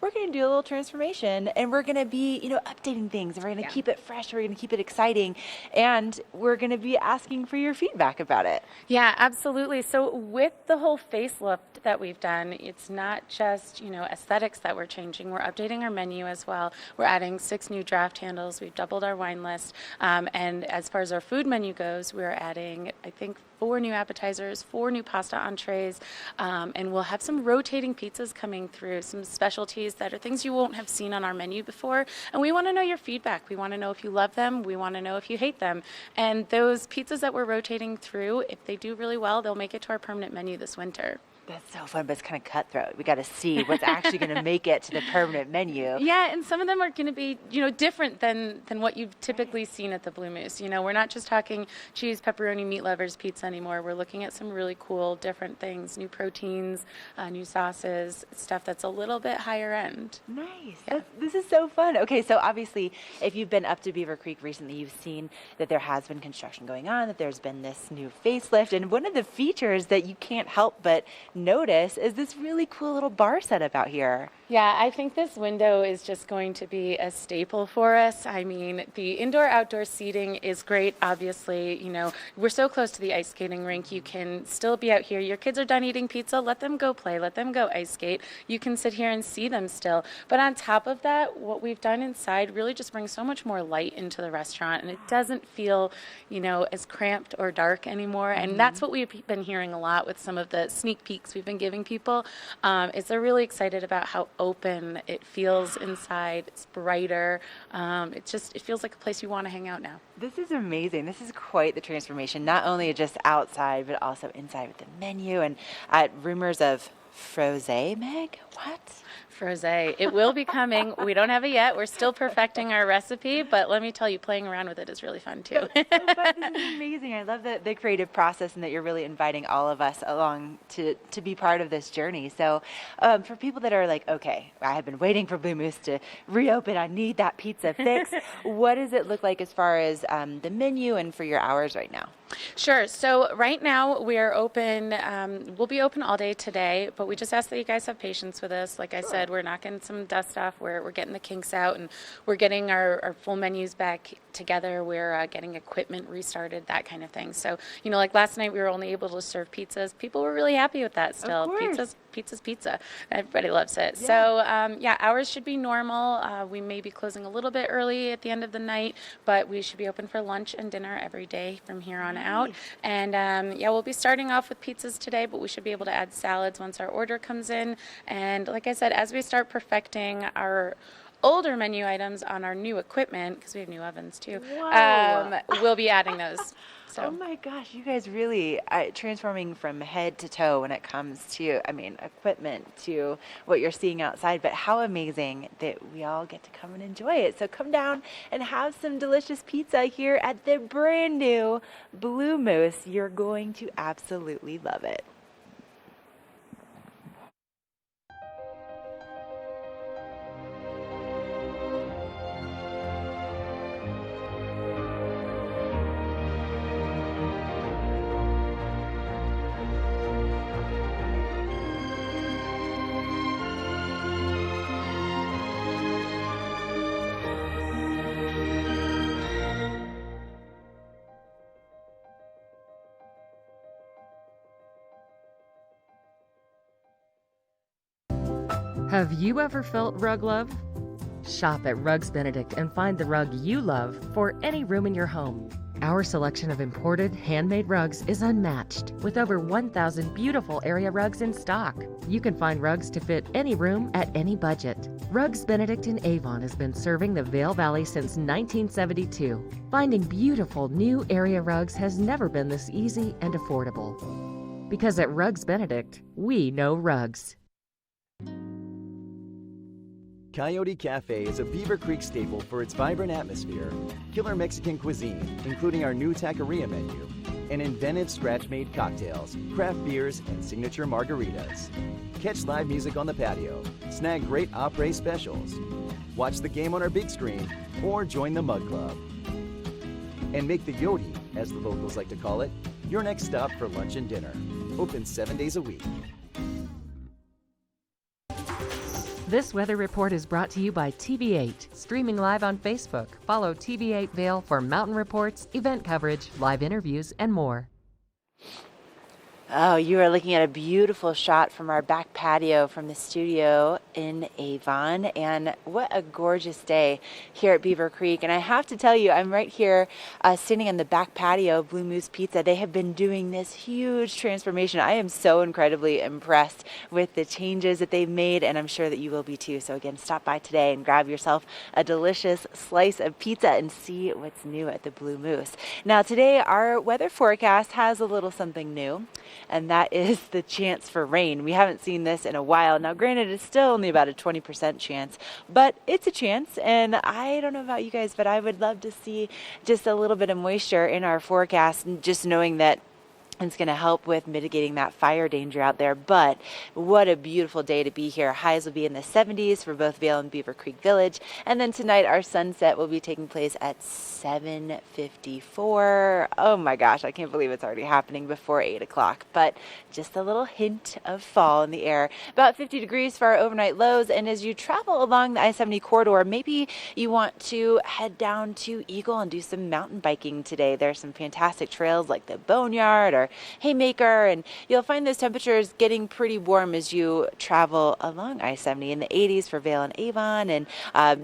we're going to do a little transformation, and we're going to be, updating things, and we're going to keep it fresh, we're going to keep it exciting, and we're going to be asking for your feedback about it. Yeah, absolutely. So with the whole facelift that we've done, it's not just, aesthetics that we're changing. We're updating our menu as well. We're adding 6 new draft handles. We've doubled our wine list. And as far as our food menu goes, we're adding, I think, 4 new appetizers, 4 new pasta entrees, and we'll have some rotating pizzas coming through, some specialties that are things you won't have seen on our menu before. And we want to know your feedback. We want to know if you love them. We want to know if you hate them. And those pizzas that we're rotating through, if they do really well, they'll make it to our permanent menu this winter. That's so fun, but it's kind of cutthroat. We got to see what's actually going to make it to the permanent menu. Yeah, and some of them are going to be, different than what you've typically seen at the Blue Moose. We're not just talking cheese, pepperoni, meat lovers pizza anymore. We're looking at some really cool, different things, new proteins, new sauces, stuff that's a little bit higher end. Nice. Yeah. This is so fun. Okay, so obviously, if you've been up to Beaver Creek recently, you've seen that there has been construction going on, that there's been this new facelift, and one of the features that you can't help but notice is this really cool little bar setup out here. Yeah, I think this window is just going to be a staple for us. I mean, the indoor-outdoor seating is great, obviously. We're so close to the ice skating rink. You can still be out here. Your kids are done eating pizza. Let them go play. Let them go ice skate. You can sit here and see them still. But on top of that, what we've done inside really just brings so much more light into the restaurant, and it doesn't feel, as cramped or dark anymore. And that's what we've been hearing a lot with some of the sneak peeks we've been giving people. Is they're really excited about how open it feels inside. It's brighter. It feels like a place you want to hang out now. This is amazing. This is quite the transformation, not only just outside, but also inside with the menu and rumors of Frosé, Meg? What? Frosé. It will be coming. We don't have it yet. We're still perfecting our recipe, but let me tell you, playing around with it is really fun too. This is amazing. I love the creative process and that you're really inviting all of us along to be part of this journey. So for people that are like, okay, I have been waiting for Blue Moose to reopen. I need that pizza fix. What does it look like as far as the menu and for your hours right now? Sure. So right now we are open. We'll be open all day today, but we just ask that you guys have patience with us. Like I said, we're knocking some dust off. We're getting the kinks out, and we're getting our full menus back together. We're getting equipment restarted, that kind of thing. So, you know, like last night we were only able to serve pizzas. People were really happy with that still. Pizza's pizza. Everybody loves it. Yeah. So, yeah, hours should be normal. We may be closing a little bit early at the end of the night, but we should be open for lunch and dinner every day from here on out. And yeah, we'll be starting off with pizzas today, but we should be able to add salads once our order comes in. And like I said, as we start perfecting our older menu items on our new equipment, because we have new ovens too, we'll be adding those. So. Oh my gosh, you guys really transforming from head to toe when it comes to, I mean, equipment to what you're seeing outside, but how amazing that we all get to come and enjoy it. So come down and have some delicious pizza here at the brand new Blue Moose. You're going to absolutely love it. Have you ever felt rug love? Shop at Rugs Benedict and find the rug you love for any room in your home. Our selection of imported, handmade rugs is unmatched, with over 1,000 beautiful area rugs in stock. You can find rugs to fit any room at any budget. Rugs Benedict in Avon has been serving the Vail Valley since 1972. Finding beautiful new area rugs has never been this easy and affordable. Because at Rugs Benedict, we know rugs. Coyote Cafe is a Beaver Creek staple for its vibrant atmosphere, killer Mexican cuisine, including our new taqueria menu, and inventive scratch-made cocktails, craft beers, and signature margaritas. Catch live music on the patio, snag great après specials, watch the game on our big screen, or join the Mug Club. And make the Yodi, as the locals like to call it, your next stop for lunch and dinner. Open 7 days a week. This weather report is brought to you by TV8, streaming live on Facebook. Follow TV8 Vail for mountain reports, event coverage, live interviews, and more. Oh, you are looking at a beautiful shot from our back patio from the studio in Avon, and what a gorgeous day here at Beaver Creek. And I have to tell you, I'm right here standing on the back patio of Blue Moose Pizza. They have been doing this huge transformation. I am so incredibly impressed with the changes that they've made, and I'm sure that you will be too. So again, stop by today and grab yourself a delicious slice of pizza and see what's new at the Blue Moose. Now today, our weather forecast has a little something new, and that is the chance for rain. We haven't seen this in a while. Now, granted, it's still only about a 20% chance, but it's a chance, and I don't know about you guys, but I would love to see just a little bit of moisture in our forecast, and just knowing that it's going to help with mitigating that fire danger out there. But what a beautiful day to be here. Highs will be in the 70s for both Vail and Beaver Creek Village. And then tonight our sunset will be taking place at 7:54. Oh my gosh, I can't believe it's already happening before 8 o'clock. But just a little hint of fall in the air. About 50 degrees for our overnight lows. And as you travel along the I-70 corridor, maybe you want to head down to Eagle and do some mountain biking today. There's some fantastic trails like the Boneyard or Haymaker, and you'll find those temperatures getting pretty warm as you travel along I-70 in the 80s for Vail and Avon, and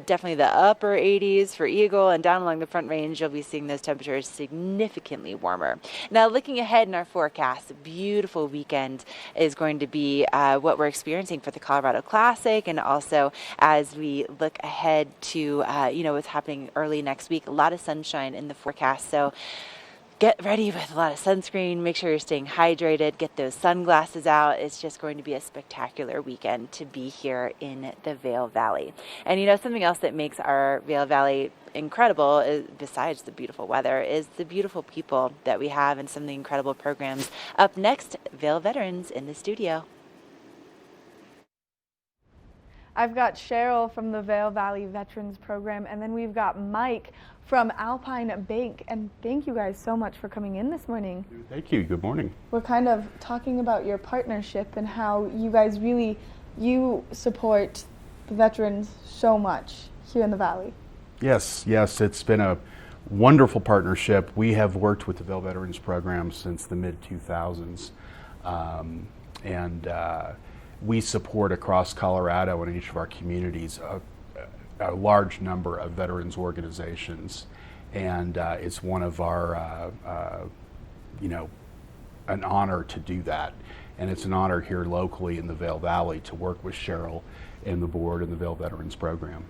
definitely the upper 80s for Eagle, and down along the Front Range you'll be seeing those temperatures significantly warmer. Now looking ahead in our forecast, a beautiful weekend is going to be what we're experiencing for the Colorado Classic, and also as we look ahead to what's happening early next week, a lot of sunshine in the forecast. So get ready with a lot of sunscreen, make sure you're staying hydrated, get those sunglasses out. It's just going to be a spectacular weekend to be here in the Vail Valley. And you know, something else that makes our Vail Valley incredible, besides the beautiful weather, is the beautiful people that we have and some of the incredible programs. Up next, Vail Veterans in the studio. I've got Cheryl from the Vail Valley Veterans Program, and then we've got Mike from Alpine Bank. And thank you guys so much for coming in this morning. Thank you. Good morning. We're kind of talking about your partnership and how you guys really, you support the veterans so much here in the Valley. Yes, it's been a wonderful partnership. We have worked with the Vail Veterans Program since the mid-2000s, and we support across Colorado and in each of our communities a large number of veterans organizations, and it's one of our, an honor to do that. And it's an honor here locally in the Vail Valley to work with Cheryl and the board and the Vail Veterans Program.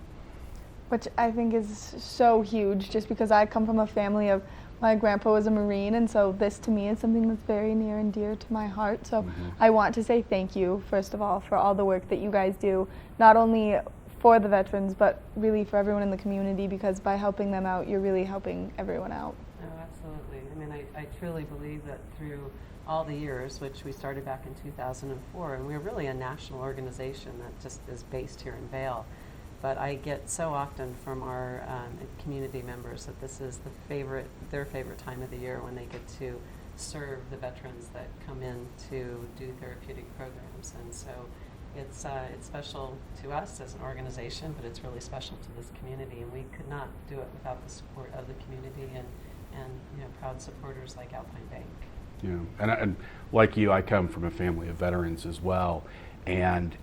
Which I think is so huge, just because I come from a family of, my grandpa was a Marine, and so this to me is something that's very near and dear to my heart. So I want to say thank you, first of all, for all the work that you guys do, not only for the veterans, but really for everyone in the community, because by helping them out, you're really helping everyone out. Oh, absolutely. I mean, I truly believe that through all the years, which we started back in 2004, and we're really a national organization that just is based here in Vail. But I get so often from our community members that this is their favorite time of the year when they get to serve the veterans that come in to do therapeutic programs. And so it's special to us as an organization, but it's really special to this community, and we could not do it without the support of the community and proud supporters like Alpine Bank. Yeah, and like you, I come from a family of veterans as well. And,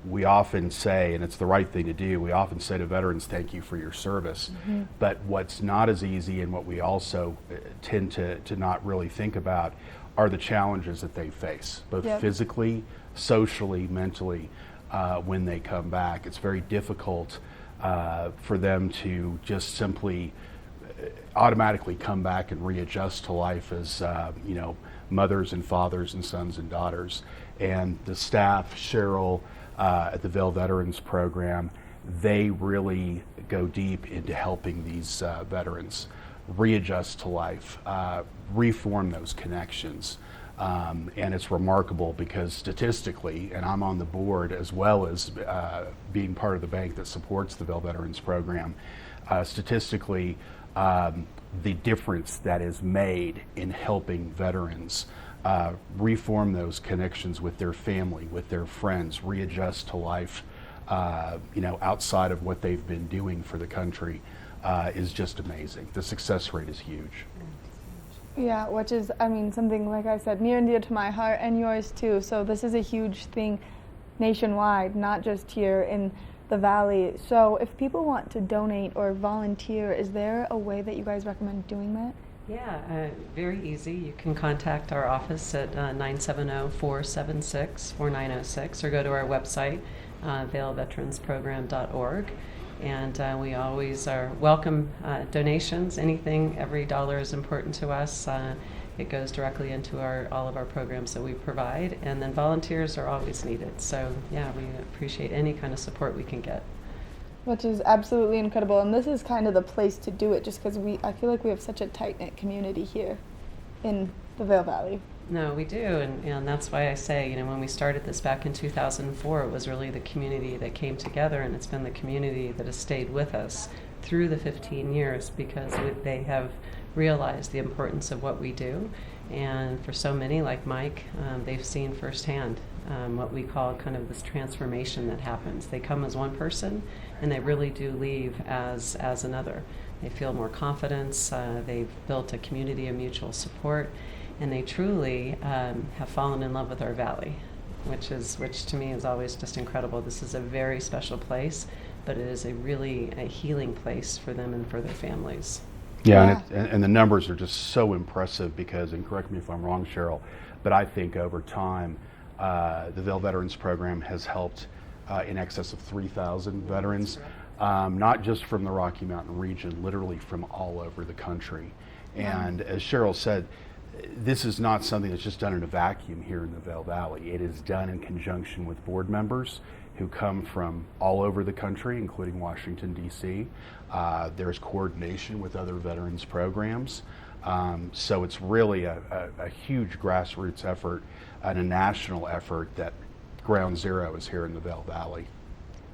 we often say, and it's the right thing to do, we often say to veterans, thank you for your service. But what's not as easy, and what we also tend to not really think about, are the challenges that they face, both physically, socially, mentally, when they come back. It's very difficult for them to just simply automatically come back and readjust to life as, mothers and fathers and sons and daughters. And the staff, Cheryl, at the Vail Veterans Program, they really go deep into helping these veterans readjust to life, reform those connections. And it's remarkable because statistically, and I'm on the board as well as being part of the bank that supports the Vail Veterans Program, statistically, the difference that is made in helping veterans reform those connections with their family, with their friends, readjust to life, outside of what they've been doing for the country, is just amazing. The success rate is huge. Yeah, which is, something, like I said, near and dear to my heart and yours too. So this is a huge thing nationwide, not just here in the Valley. So if people want to donate or volunteer, is there a way that you guys recommend doing that? Yeah, very easy. You can contact our office at 970-476-4906 or go to our website, vailveteransprogram.org. And we always are welcome donations. Anything, every dollar is important to us. It goes directly into all of our programs that we provide. And then volunteers are always needed. So yeah, we appreciate any kind of support we can get. Which is absolutely incredible, and this is kind of the place to do it, just because I feel like we have such a tight-knit community here in the Vail Valley. No, we do, and that's why I say, when we started this back in 2004, it was really the community that came together, and it's been the community that has stayed with us through the 15 years because they have realized the importance of what we do, and for so many, like Mike, they've seen firsthand what we call kind of this transformation that happens. They come as one person, and they really do leave as another. They feel more confidence, they've built a community of mutual support, and they truly have fallen in love with our valley, which to me is always just incredible. This is a very special place, but it is a healing place for them and for their families. Yeah. And the numbers are just so impressive because, and correct me if I'm wrong, Cheryl, but I think over time, the Vail Veterans Program has helped in excess of 3,000 veterans, not just from the Rocky Mountain region, literally from all over the country. And as Cheryl said, this is not something that's just done in a vacuum here in the Vail Valley. It is done in conjunction with board members who come from all over the country, including Washington, D.C. There's coordination with other veterans programs. So it's really a huge grassroots effort and a national effort that Ground Zero is here in the Vail Valley.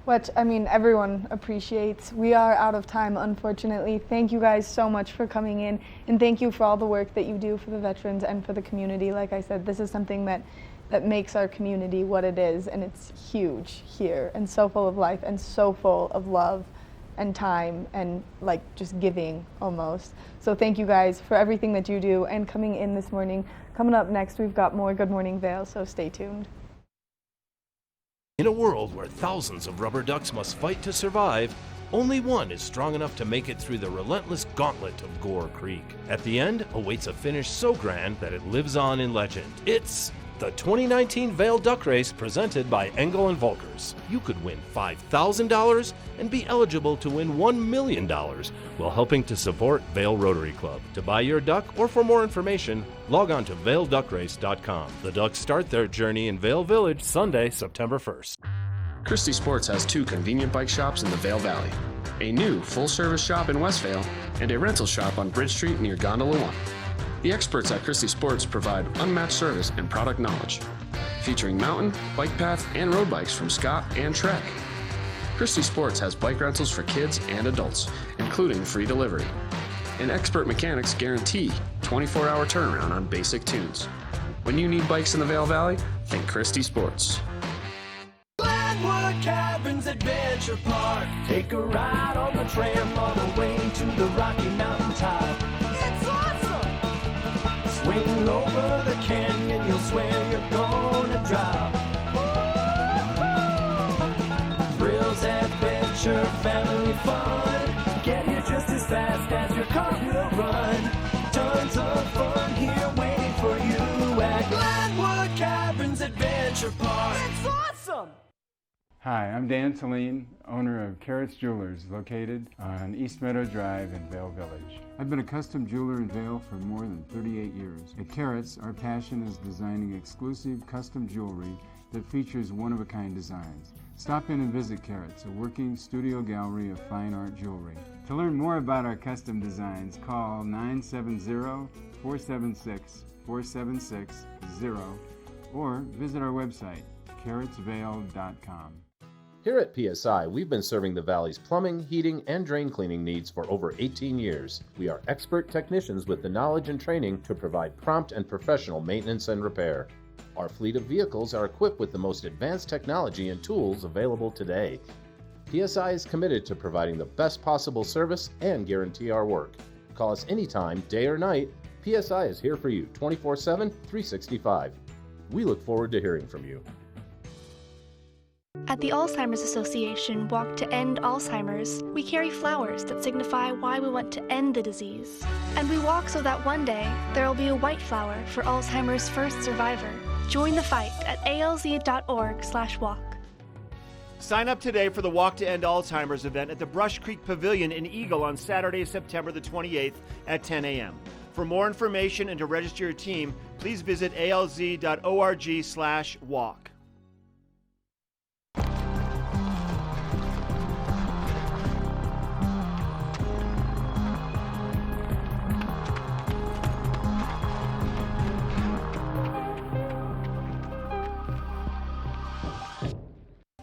Which, I mean, everyone appreciates. We are out of time, unfortunately. Thank you guys so much for coming in, and thank you for all the work that you do for the veterans and for the community. Like I said, this is something that makes our community what it is, and it's huge here, and so full of life, and so full of love and time, and like just giving almost. So thank you guys for everything that you do and coming in this morning. Coming up next, we've got more Good Morning Vail, so stay tuned. In a world where thousands of rubber ducks must fight to survive, only one is strong enough to make it through the relentless gauntlet of Gore Creek. At the end awaits a finish so grand that it lives on in legend. It's the 2019 Vail Duck Race presented by Engel & Volkers. You could win $5,000 and be eligible to win $1 million while helping to support Vail Rotary Club. To buy your duck or for more information, log on to vailduckrace.com. The Ducks start their journey in Vail Village Sunday, September 1st. Christie Sports has 2 convenient bike shops in the Vail Valley, a new full-service shop in West Vail, and a rental shop on Bridge Street near Gondola 1. The experts at Christie Sports provide unmatched service and product knowledge, featuring mountain, bike path, and road bikes from Scott and Trek. Christie Sports has bike rentals for kids and adults, including free delivery. And expert mechanics guarantee 24-hour turnaround on basic tunes. When you need bikes in the Vail Valley, think Christie Sports. Glenwood Cabins Adventure Park. Take a ride on the tram all the way to the Rocky Mountain top. It's awesome! Swing over the canyon, you'll swear you're gonna drop. Thrills, adventure, family fun. Get here just as fast as your car will run. Tons of fun here waiting for you at Glenwood Cabins Adventure Park. It's awesome! Hi, I'm Dan Saline, owner of Carrots Jewelers, located on East Meadow Drive in Vail Village. I've been a custom jeweler in Vail for more than 38 years. At Carrots, our passion is designing exclusive custom jewelry that features one-of-a-kind designs. Stop in and visit Carrots, a working studio gallery of fine art jewelry. To learn more about our custom designs, call 970-476-4760 or visit our website, carrotsvail.com. Here at PSI, we've been serving the Valley's plumbing, heating, and drain cleaning needs for over 18 years. We are expert technicians with the knowledge and training to provide prompt and professional maintenance and repair. Our fleet of vehicles are equipped with the most advanced technology and tools available today. PSI is committed to providing the best possible service and guarantee our work. Call us anytime, day or night. PSI is here for you 24/7, 365. We look forward to hearing from you. At the Alzheimer's Association Walk to End Alzheimer's, we carry flowers that signify why we want to end the disease. And we walk so that one day there will be a white flower for Alzheimer's first survivor. Join the fight at alz.org/walk. Sign up today for the Walk to End Alzheimer's event at the Brush Creek Pavilion in Eagle on Saturday, September the 28th at 10 a.m. For more information and to register your team, please visit alz.org/walk.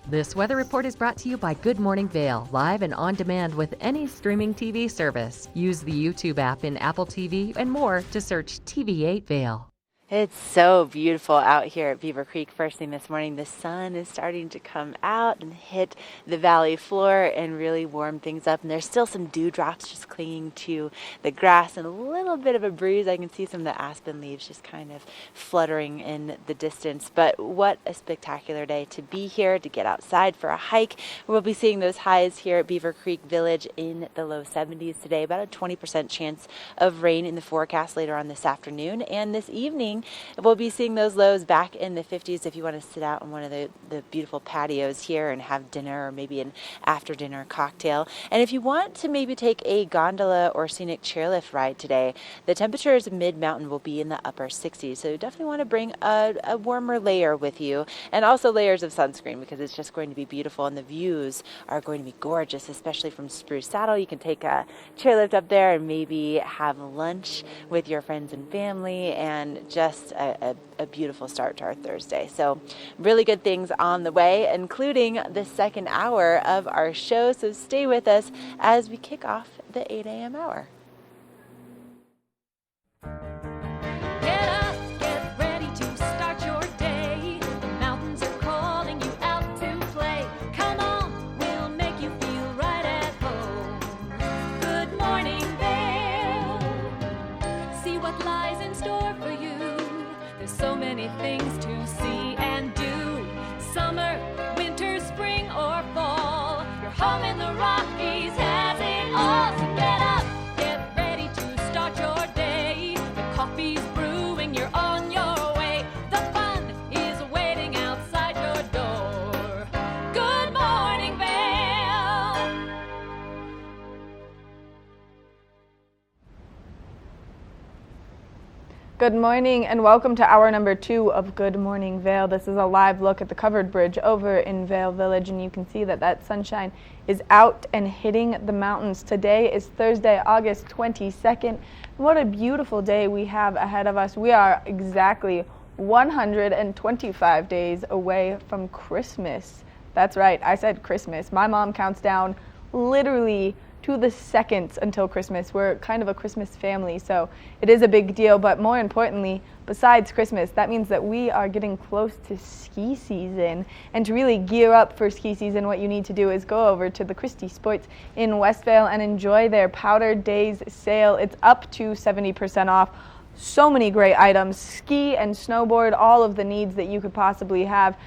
This weather report is brought to you by Good Morning Vail, live and on demand with any streaming TV service. Use the YouTube app in Apple TV and more to search TV8 Vail. It's so beautiful out here at Beaver Creek first thing this morning. The sun is starting to come out and hit the valley floor and really warm things up. And there's still some dewdrops just clinging to the grass and a little bit of a breeze. I can see some of the aspen leaves just kind of fluttering in the distance. But what a spectacular day to be here, to get outside for a hike. We'll be seeing those highs here at Beaver Creek Village in the low 70s today. About a 20% chance of rain in the forecast later on this afternoon. And this evening, We'll be seeing those lows back in the 50s if you want to sit out on one of the beautiful patios here and have dinner or maybe an after dinner cocktail. And if you want to maybe take a gondola or scenic chairlift ride today, the temperatures mid-mountain will be in the upper 60s. So you definitely want to bring a warmer layer with you, and also layers of sunscreen, because it's just going to be beautiful and the views are going to be gorgeous, especially from Spruce Saddle. You can take a chairlift up there and maybe have lunch with your friends and family, and just a beautiful start to our Thursday. So really good things on the way, including the second hour of our show. So stay with us as we kick off the 8 a.m. hour. Get up, get ready to start your day. The mountains are calling you out to play. Come on, we'll make you feel right at home. Good morning, Vale. See what lies in store for you. There's so many things to see and do. Summer, winter, spring, or fall. Your home in the Rockies has it all. So get up, get ready to start your day. The coffee's brewing, you're on your way. The fun is waiting outside your door. Good morning, Vale. Good morning and welcome to hour number 2 of Good Morning Vale. This is a live look at the covered bridge over in Vale Village, and you can see that sunshine is out and hitting the mountains. Today is Thursday, August 22nd. What a beautiful day we have ahead of us. We are exactly 125 days away from Christmas. That's right, I said Christmas. My mom counts down literally to the seconds until Christmas. We're kind of a Christmas family, so it is a big deal. But more importantly, besides Christmas, that means that we are getting close to ski season. And to really gear up for ski season, what you need to do is go over to the Christie Sports in Westvale and enjoy their Powder Days sale. It's up to 70% off. So many great items, ski and snowboard, all of the needs that you could possibly have.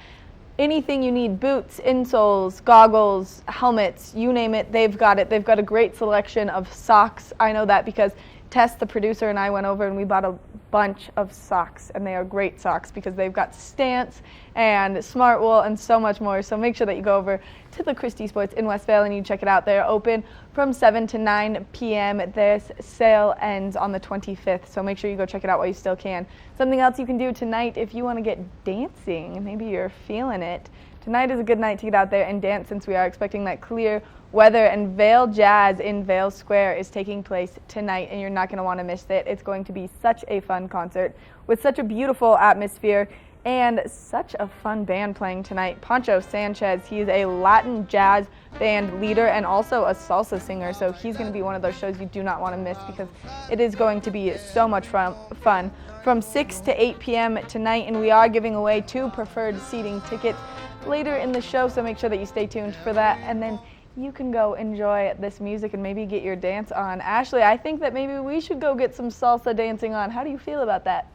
Anything you need, boots, insoles, goggles, helmets, you name it, they've got it. They've got a great selection of socks. I know that because Tess, the producer, and I went over and we bought a bunch of socks, and they are great socks because they've got Stance and Smart Wool and so much more. So make sure that you go over to the Christie Sports in Westvale and you check it out. They're open from 7 to 9 p.m. This sale ends on the 25th, so make sure you go check it out while you still can. Something else you can do tonight if you want to get dancing, maybe you're feeling it. Tonight is a good night to get out there and dance, since we are expecting that clear weather, and Vale Jazz in Vale Square is taking place tonight, and you're not going to want to miss it. It's going to be such a fun concert with such a beautiful atmosphere and such a fun band playing tonight. Pancho Sanchez, he is a Latin jazz band leader and also a salsa singer, so he's going to be one of those shows you do not want to miss, because it is going to be so much fun. From 6 to 8 p.m. tonight, and we are giving away 2 preferred seating tickets later in the show, so make sure that you stay tuned for that, and then you can go enjoy this music and maybe get your dance on. Ashley, I think that maybe we should go get some salsa dancing on. How do you feel about that?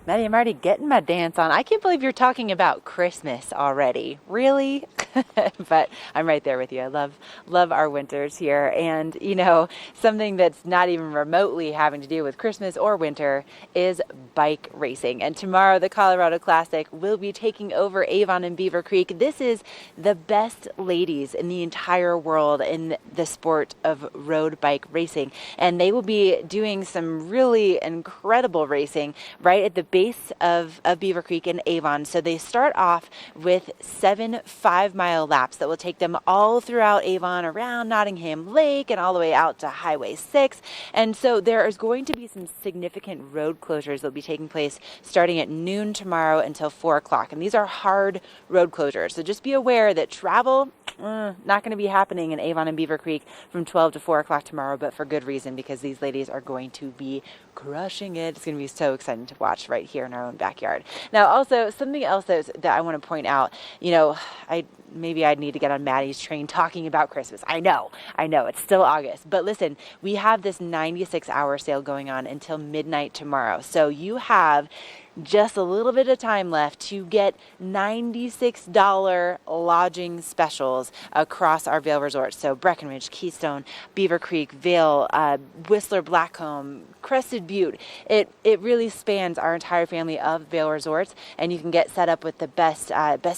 Maddie, I'm already getting my dance on. I can't believe you're talking about Christmas already. Really? But I'm right there with you. I love our winters here. And, you know, something that's not even remotely having to do with Christmas or winter is bike racing. And tomorrow, the Colorado Classic will be taking over Avon and Beaver Creek. This is the best ladies in the entire world in the sport of road bike racing. And they will be doing some really incredible racing right at the base of Beaver Creek in Avon. So they start off with 7 5-mile laps that will take them all throughout Avon, around Nottingham Lake, and all the way out to Highway 6. And so there is going to be some significant road closures that will be taking place starting at noon tomorrow until 4 o'clock. And these are hard road closures. So just be aware that travel, not going to be happening in Avon and Beaver Creek from 12 to 4 o'clock tomorrow, but for good reason, because these ladies are going to be crushing it. It's going to be so exciting to watch right here in our own backyard. Now, also, something else that I want to point out, you know, maybe I'd need to get on Maddie's train talking about Christmas. I know, it's still August. But listen, we have this 96-hour sale going on until midnight tomorrow. So you have just a little bit of time left to get $96 lodging specials across our Vail resorts. So Breckenridge, Keystone, Beaver Creek, Vail, Whistler, Blackcomb, Crested Butte. It really spans our entire family of Vail resorts, and you can get set up with the best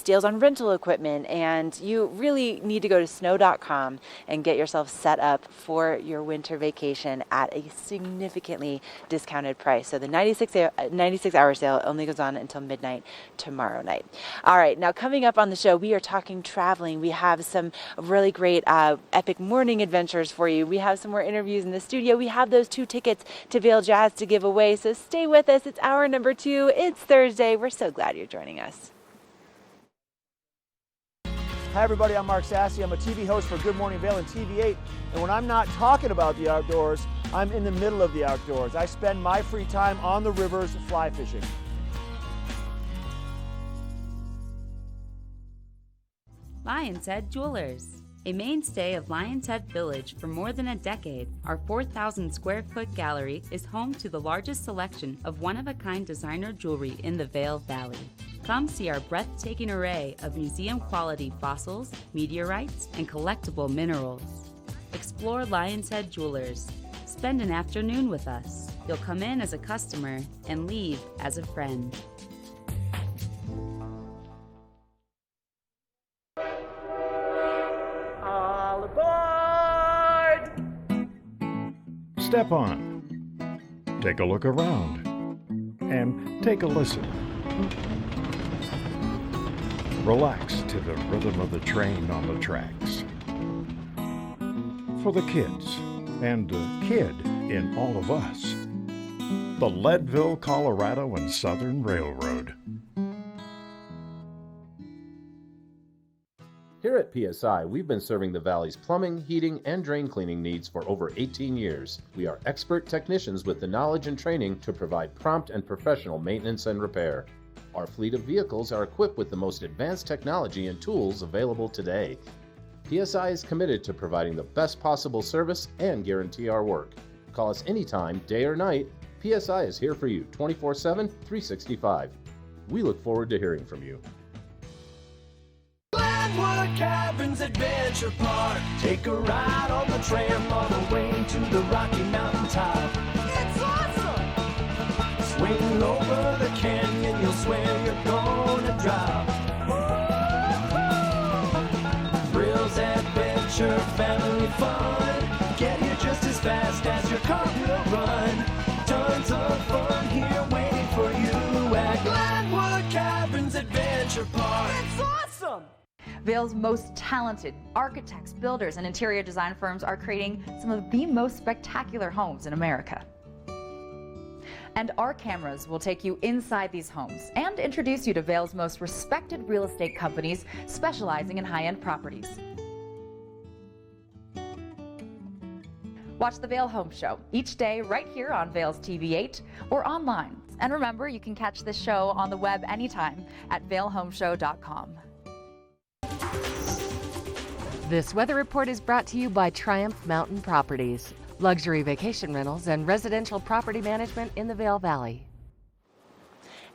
deals on rental equipment. And you really need to go to snow.com and get yourself set up for your winter vacation at a significantly discounted price. So the 96-hour sale only goes on until midnight tomorrow night. All right, now coming up on the show, we are talking traveling. We have some really great epic morning adventures for you. We have some more interviews in the studio. We have those 2 tickets to Vail Jazz to give away. So stay with us. It's hour number 2. It's Thursday. We're so glad you're joining us. Hi everybody, I'm Mark Sassy. I'm a TV host for Good Morning Vail and TV8. And when I'm not talking about the outdoors, I'm in the middle of the outdoors. I spend my free time on the rivers fly fishing. Lion's Head Jewelers. A mainstay of Lion's Head Village for more than a decade, our 4,000 square foot gallery is home to the largest selection of one-of-a-kind designer jewelry in the Vail Valley. Come see our breathtaking array of museum-quality fossils, meteorites, and collectible minerals. Explore Lion's Head Jewelers. Spend an afternoon with us. You'll come in as a customer and leave as a friend. All aboard! Step on. Take a look around. And take a listen. Relax to the rhythm of the train on the tracks. For the kids, and the kid in all of us, the Leadville, Colorado and Southern Railroad. Here at PSI, we've been serving the Valley's plumbing, heating, and drain cleaning needs for over 18 years. We are expert technicians with the knowledge and training to provide prompt and professional maintenance and repair. Our fleet of vehicles are equipped with the most advanced technology and tools available today. PSI is committed to providing the best possible service and guarantee our work. Call us anytime, day or night. PSI is here for you 24/7, 365. We look forward to hearing from you. Glenwood Caverns Adventure Park. Take a ride on the tram all the way to the Rocky Mountain top. It's awesome! Swing over the canyon, you'll swear you're gonna drop. Thrills, adventure, family fun. Get here just as fast as your car will run. Tons of fun here waiting for you at Glenwood Caverns Adventure Park. It's awesome! Vail's most talented architects, builders, and interior design firms are creating some of the most spectacular homes in America. And our cameras will take you inside these homes and introduce you to Vail's most respected real estate companies specializing in high-end properties. Watch the Vail Home Show each day right here on Vail's TV8 or online. And remember, you can catch this show on the web anytime at vailhomeshow.com. This weather report is brought to you by Triumph Mountain Properties, luxury vacation rentals and residential property management in the Vail Valley.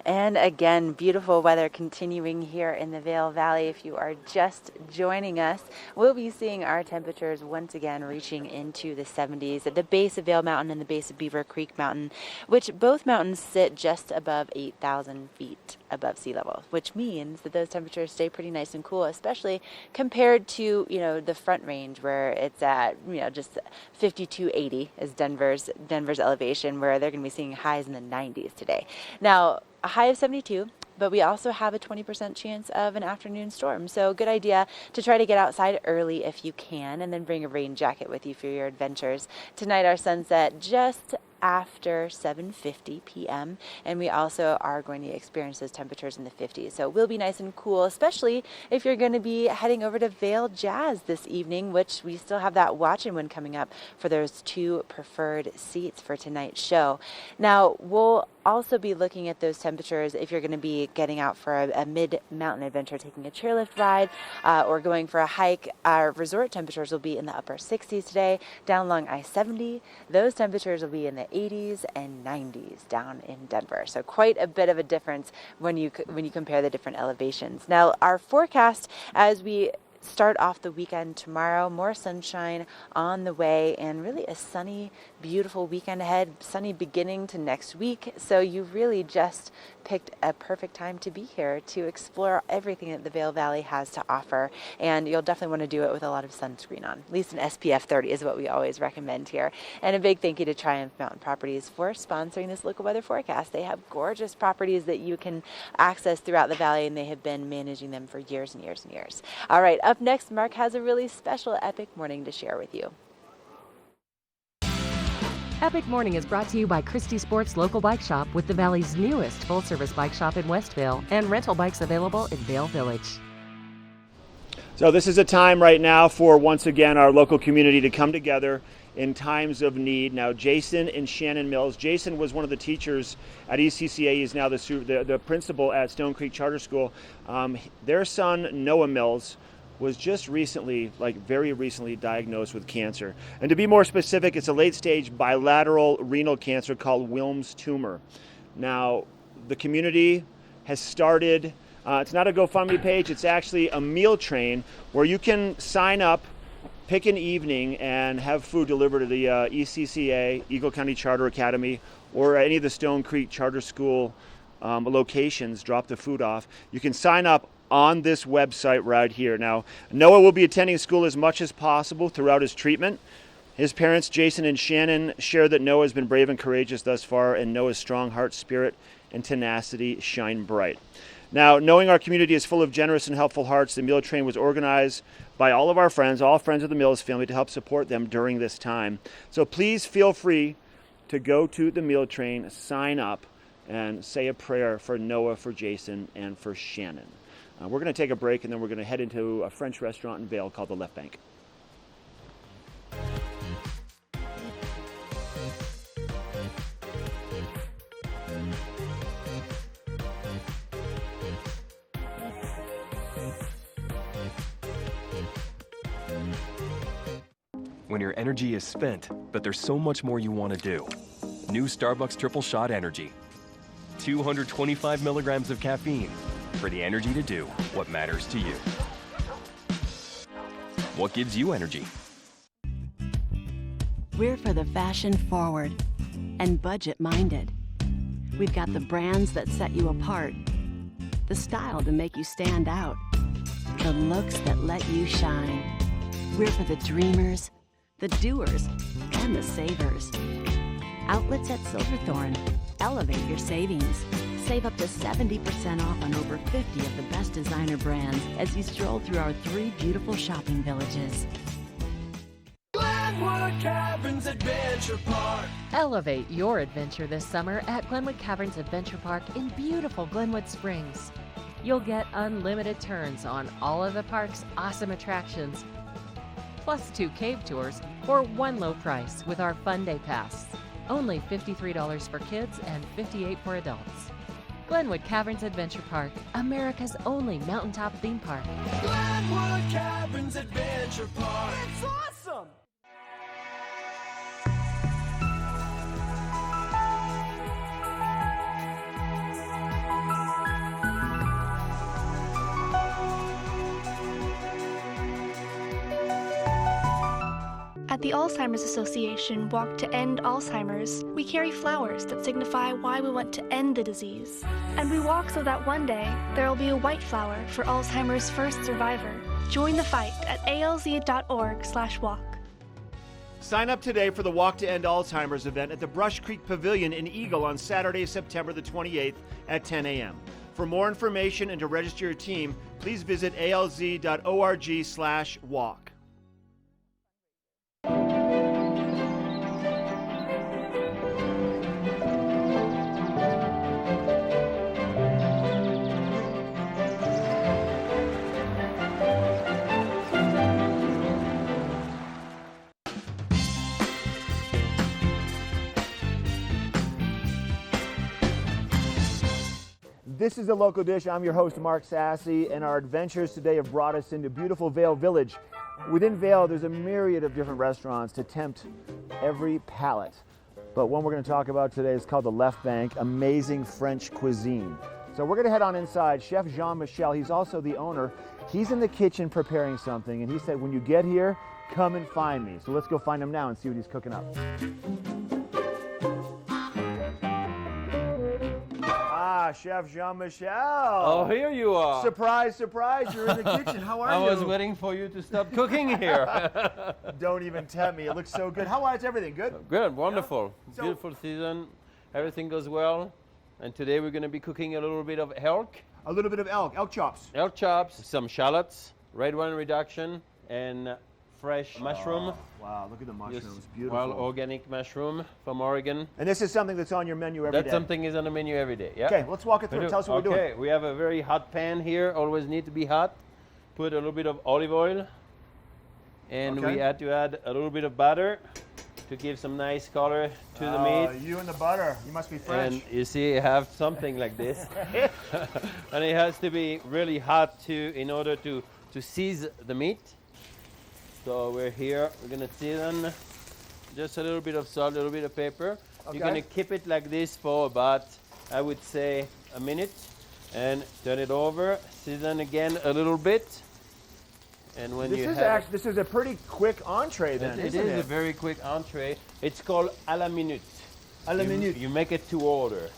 And again, beautiful weather continuing here in the Vail Valley. If you are just joining us, we'll be seeing our temperatures once again reaching into the 70s at the base of Vail Mountain and the base of Beaver Creek Mountain, which both mountains sit just above 8,000 feet above sea level, which means that those temperatures stay pretty nice and cool, especially compared to, the Front Range where it's at, just 5280 is Denver's elevation, where they're going to be seeing highs in the 90s today. Now, a high of 72, but we also have a 20% chance of an afternoon storm. So good idea to try to get outside early if you can, and then bring a rain jacket with you for your adventures. Tonight our sunset just after 7:50 p.m. and we also are going to experience those temperatures in the 50s. So it will be nice and cool, especially if you're going to be heading over to Vail Jazz this evening, which we still have that watch-in one coming up for those 2 preferred seats for tonight's show. Now, we'll also be looking at those temperatures if you're going to be getting out for a mid-mountain adventure, taking a chairlift ride or going for a hike. Our resort temperatures will be in the upper 60s today. Down along I-70, those temperatures will be in the 80s and 90s down in Denver. So quite a bit of a difference when you compare the different elevations. Now, our forecast as we start off the weekend tomorrow, more sunshine on the way, and really a sunny, beautiful weekend ahead, sunny beginning to next week. So you really just picked a perfect time to be here to explore everything that the Vail Valley has to offer. And you'll definitely want to do it with a lot of sunscreen on. At least an SPF 30 is what we always recommend here. And a big thank you to Triumph Mountain Properties for sponsoring this local weather forecast. They have gorgeous properties that you can access throughout the valley, and they have been managing them for years and years and years. All right, up next, Mark has a really special Epic Morning to share with you. Epic Morning is brought to you by Christie Sports Local Bike Shop, with the Valley's newest full-service bike shop in Westvale and rental bikes available in Vail Village. So this is a time right now for, once again, our local community to come together in times of need. Now, Jason and Shannon Mills. Jason was one of the teachers at ECCA. He's now the principal at Stone Creek Charter School. Their son, Noah Mills, was just recently, very recently, diagnosed with cancer. And to be more specific, it's a late-stage bilateral renal cancer called Wilms tumor. Now, the community has started, it's not a GoFundMe page, it's actually a meal train where you can sign up, pick an evening, and have food delivered to the ECCA, Eagle County Charter Academy, or any of the Stone Creek Charter School locations, drop the food off. You can sign up on this website right here. Now, Noah will be attending school as much as possible throughout his treatment. His parents, Jason and Shannon, share that Noah has been brave and courageous thus far, and Noah's strong heart, spirit, and tenacity shine bright. Now, knowing our community is full of generous and helpful hearts, the meal train was organized by all of our friends, all friends of the Mills family, to help support them during this time. So please feel free to go to the meal train, sign up, and say a prayer for Noah, for Jason, and for Shannon. We're going to take a break, and then we're going to head into a French restaurant in Vail called the Left Bank. When your energy is spent, but there's so much more you want to do. New Starbucks Triple Shot Energy. 225 milligrams of caffeine for the energy to do what matters to you. What gives you energy? We're for the fashion forward and budget minded. We've got the brands that set you apart, the style to make you stand out, the looks that let you shine. We're for the dreamers, the doers, and the savers. Outlets at Silverthorne. Elevate your savings. Save up to 70% off on over 50 of the best designer brands as you stroll through our 3 beautiful shopping villages. Glenwood Caverns Adventure Park. Elevate your adventure this summer at Glenwood Caverns Adventure Park in beautiful Glenwood Springs. You'll get unlimited turns on all of the park's awesome attractions, plus 2 cave tours for one low price with our Fun Day Pass. Only $53 for kids and $58 for adults. Glenwood Caverns Adventure Park, America's only mountaintop theme park. Glenwood Caverns Adventure Park. It's awesome! At the Alzheimer's Association Walk to End Alzheimer's, we carry flowers that signify why we want to end the disease. And we walk so that one day there will be a white flower for Alzheimer's first survivor. Join the fight at alz.org/walk. Sign up today for the Walk to End Alzheimer's event at the Brush Creek Pavilion in Eagle on Saturday, September the 28th at 10 a.m. For more information and to register your team, please visit alz.org/walk. This is the Local Dish. I'm your host, Mark Sassy, and our adventures today have brought us into beautiful Vale Village. Within Vale, there's a myriad of different restaurants to tempt every palate. But one we're going to talk about today is called the Left Bank, amazing French cuisine. So we're going to head on inside. Chef Jean-Michel, he's also the owner. He's in the kitchen preparing something, and he said, when you get here, come and find me. So let's go find him now and see what he's cooking up. Chef Jean-Michel. Oh, here you are. Surprise, surprise, you're in the kitchen. How are you? I was waiting for you to stop cooking here. Don't even tempt me. It looks so good. How is everything? Good? Good, wonderful. Yeah? So, beautiful season. Everything goes well. And today we're going to be cooking a little bit of elk. A little bit of elk chops. Elk chops, some shallots, red wine reduction, and fresh mushroom. Wow, look at the mushrooms. Just beautiful. Wild organic mushroom from Oregon. And this is something that's on your menu every day? That's something is on the menu every day, yeah. Okay, let's walk it through. Tell us what we're doing. Okay, we have a very hot pan here. Always need to be hot. Put a little bit of olive oil. And we had to add a little bit of butter to give some nice color to the meat. You and the butter. You must be French. And you see, you have something like this. And it has to be really hot too in order to season the meat. So we're here, we're gonna season just a little bit of salt, a little bit of pepper. Okay. You're gonna keep it like this for about, I would say, a minute. And turn it over, season again a little bit. And when this is a pretty quick entree then, isn't it? It is a very quick entree. It's called à la minute. À la minute. You make it to order.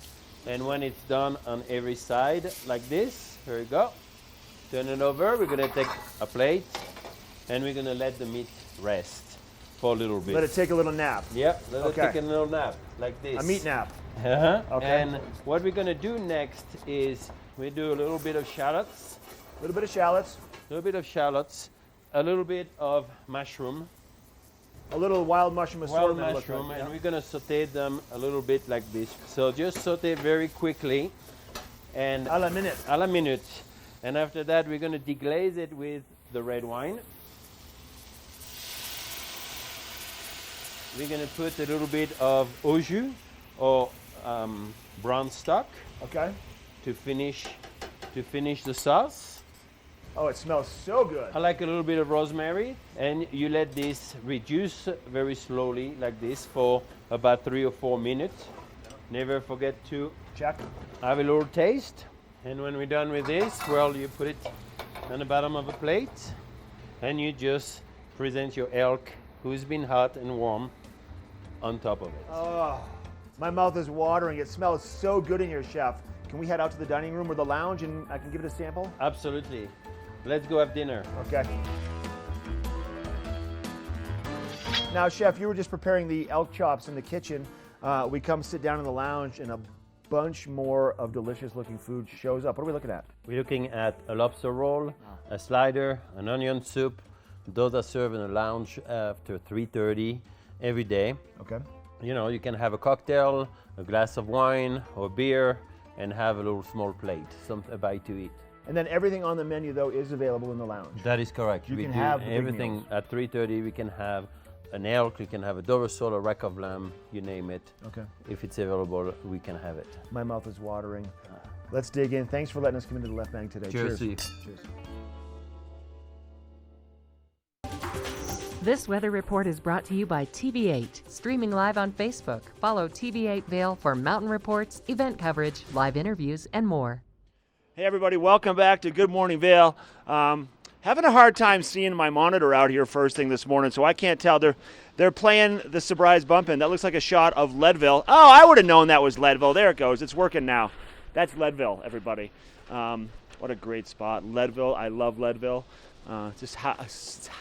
And when it's done on every side, like this, here we go. Turn it over, we're gonna take a plate. And we're going to let the meat rest for a little bit. Let it take a little nap. Yep, let it take a little nap, like this. A meat nap. Uh-huh. Okay. And what we're going to do next is we do a little bit of shallots. A little bit of shallots. A little bit of shallots. A little bit of mushroom. A little wild mushroom assortment. Wild mushroom, and we're going to saute them a little bit like this. So just saute very quickly. And à la minute. À la minute. And after that, we're going to deglaze it with the red wine. We're going to put a little bit of au jus or brown stock. Okay. To finish the sauce. Oh, it smells so good. I like a little bit of rosemary, and you let this reduce very slowly like this for about 3 or 4 minutes. Never forget to check. Have a little taste. And when we're done with this, well, you put it on the bottom of a plate, and you just present your elk who's been hot and warm on top of it. Oh, my mouth is watering. It smells so good in here, Chef. Can we head out to the dining room or the lounge and I can give it a sample? Absolutely. Let's go have dinner. Okay. Now, Chef, you were just preparing the elk chops in the kitchen. We come sit down in the lounge and a bunch more of delicious looking food shows up. What are we looking at? We're looking at a lobster roll, a slider, an onion soup. Those are served in the lounge after 3:30 every day. Okay. You know, you can have a cocktail, a glass of wine or beer, and have a little small plate, a bite to eat. And then everything on the menu, though, is available in the lounge. That is correct. You we can do have the big everything meals. at 3:30. We can have an elk, we can have a Dover sole, a rack of lamb, you name it. Okay. If it's available, we can have it. My mouth is watering. Let's dig in. Thanks for letting us come into the Left Bank today. Cheers. Cheers. This weather report is brought to you by TV8, streaming live on Facebook. Follow TV8 Vale for mountain reports, event coverage, live interviews, and more. Hey everybody, welcome back to Good Morning Vale. Having a hard time seeing my monitor out here first thing this morning, so I can't tell. They're playing the surprise bump in. That looks like a shot of Leadville. Oh, I would have known that was Leadville. There it goes. It's working now. That's Leadville, everybody. What a great spot. Leadville, I love Leadville. Just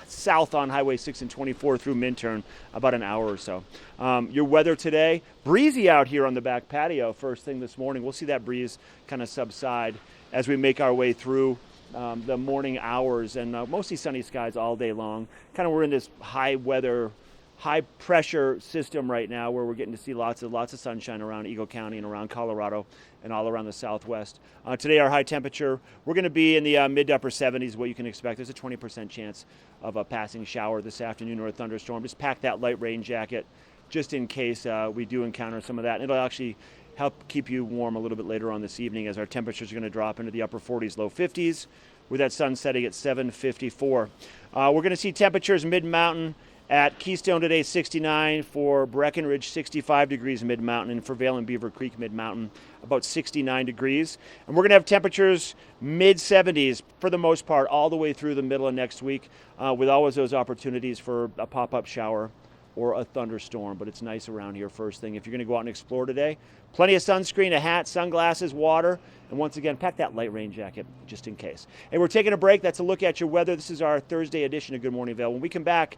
south on Highway 6 and 24 through Minturn, about an hour or so. Your weather today, breezy out here on the back patio first thing this morning. We'll see that breeze kind of subside as we make our way through the morning hours, and mostly sunny skies all day long. Kind of we're in this high weather, high pressure system right now where we're getting to see lots of sunshine around Eagle County and around Colorado and all around the southwest. Today our high temperature, we're going to be in the mid to upper 70s, what you can expect. There's a 20% chance of a passing shower this afternoon or a thunderstorm. Just pack that light rain jacket just in case we do encounter some of that. And it'll actually help keep you warm a little bit later on this evening as our temperatures are going to drop into the upper 40s, low 50s, with that sun setting at 7:54. We're going to see temperatures mid-mountain at Keystone today 69, for Breckenridge 65 degrees mid-mountain, and for Vail and Beaver Creek mid-mountain about 69 degrees. And we're going to have temperatures mid-70s for the most part all the way through the middle of next week, with always those opportunities for a pop-up shower or a thunderstorm. But it's nice around here first thing. If you're going to go out and explore today, plenty of sunscreen, a hat, sunglasses, water, and once again, pack that light rain jacket just in case. Hey, we're taking a break. That's a look at your weather. This is our Thursday edition of Good Morning Vail. When we come back,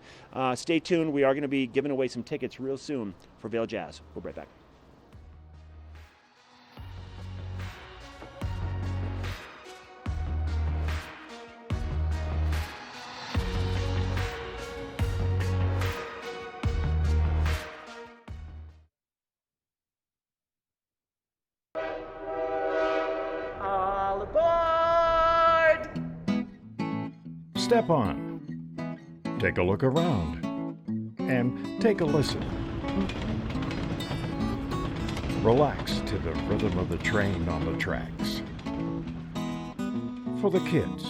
stay tuned. We are going to be giving away some tickets real soon for Vail Jazz. We'll be right back. All aboard! Step on. Take a look around. And take a listen. Relax to the rhythm of the train on the tracks. For the kids,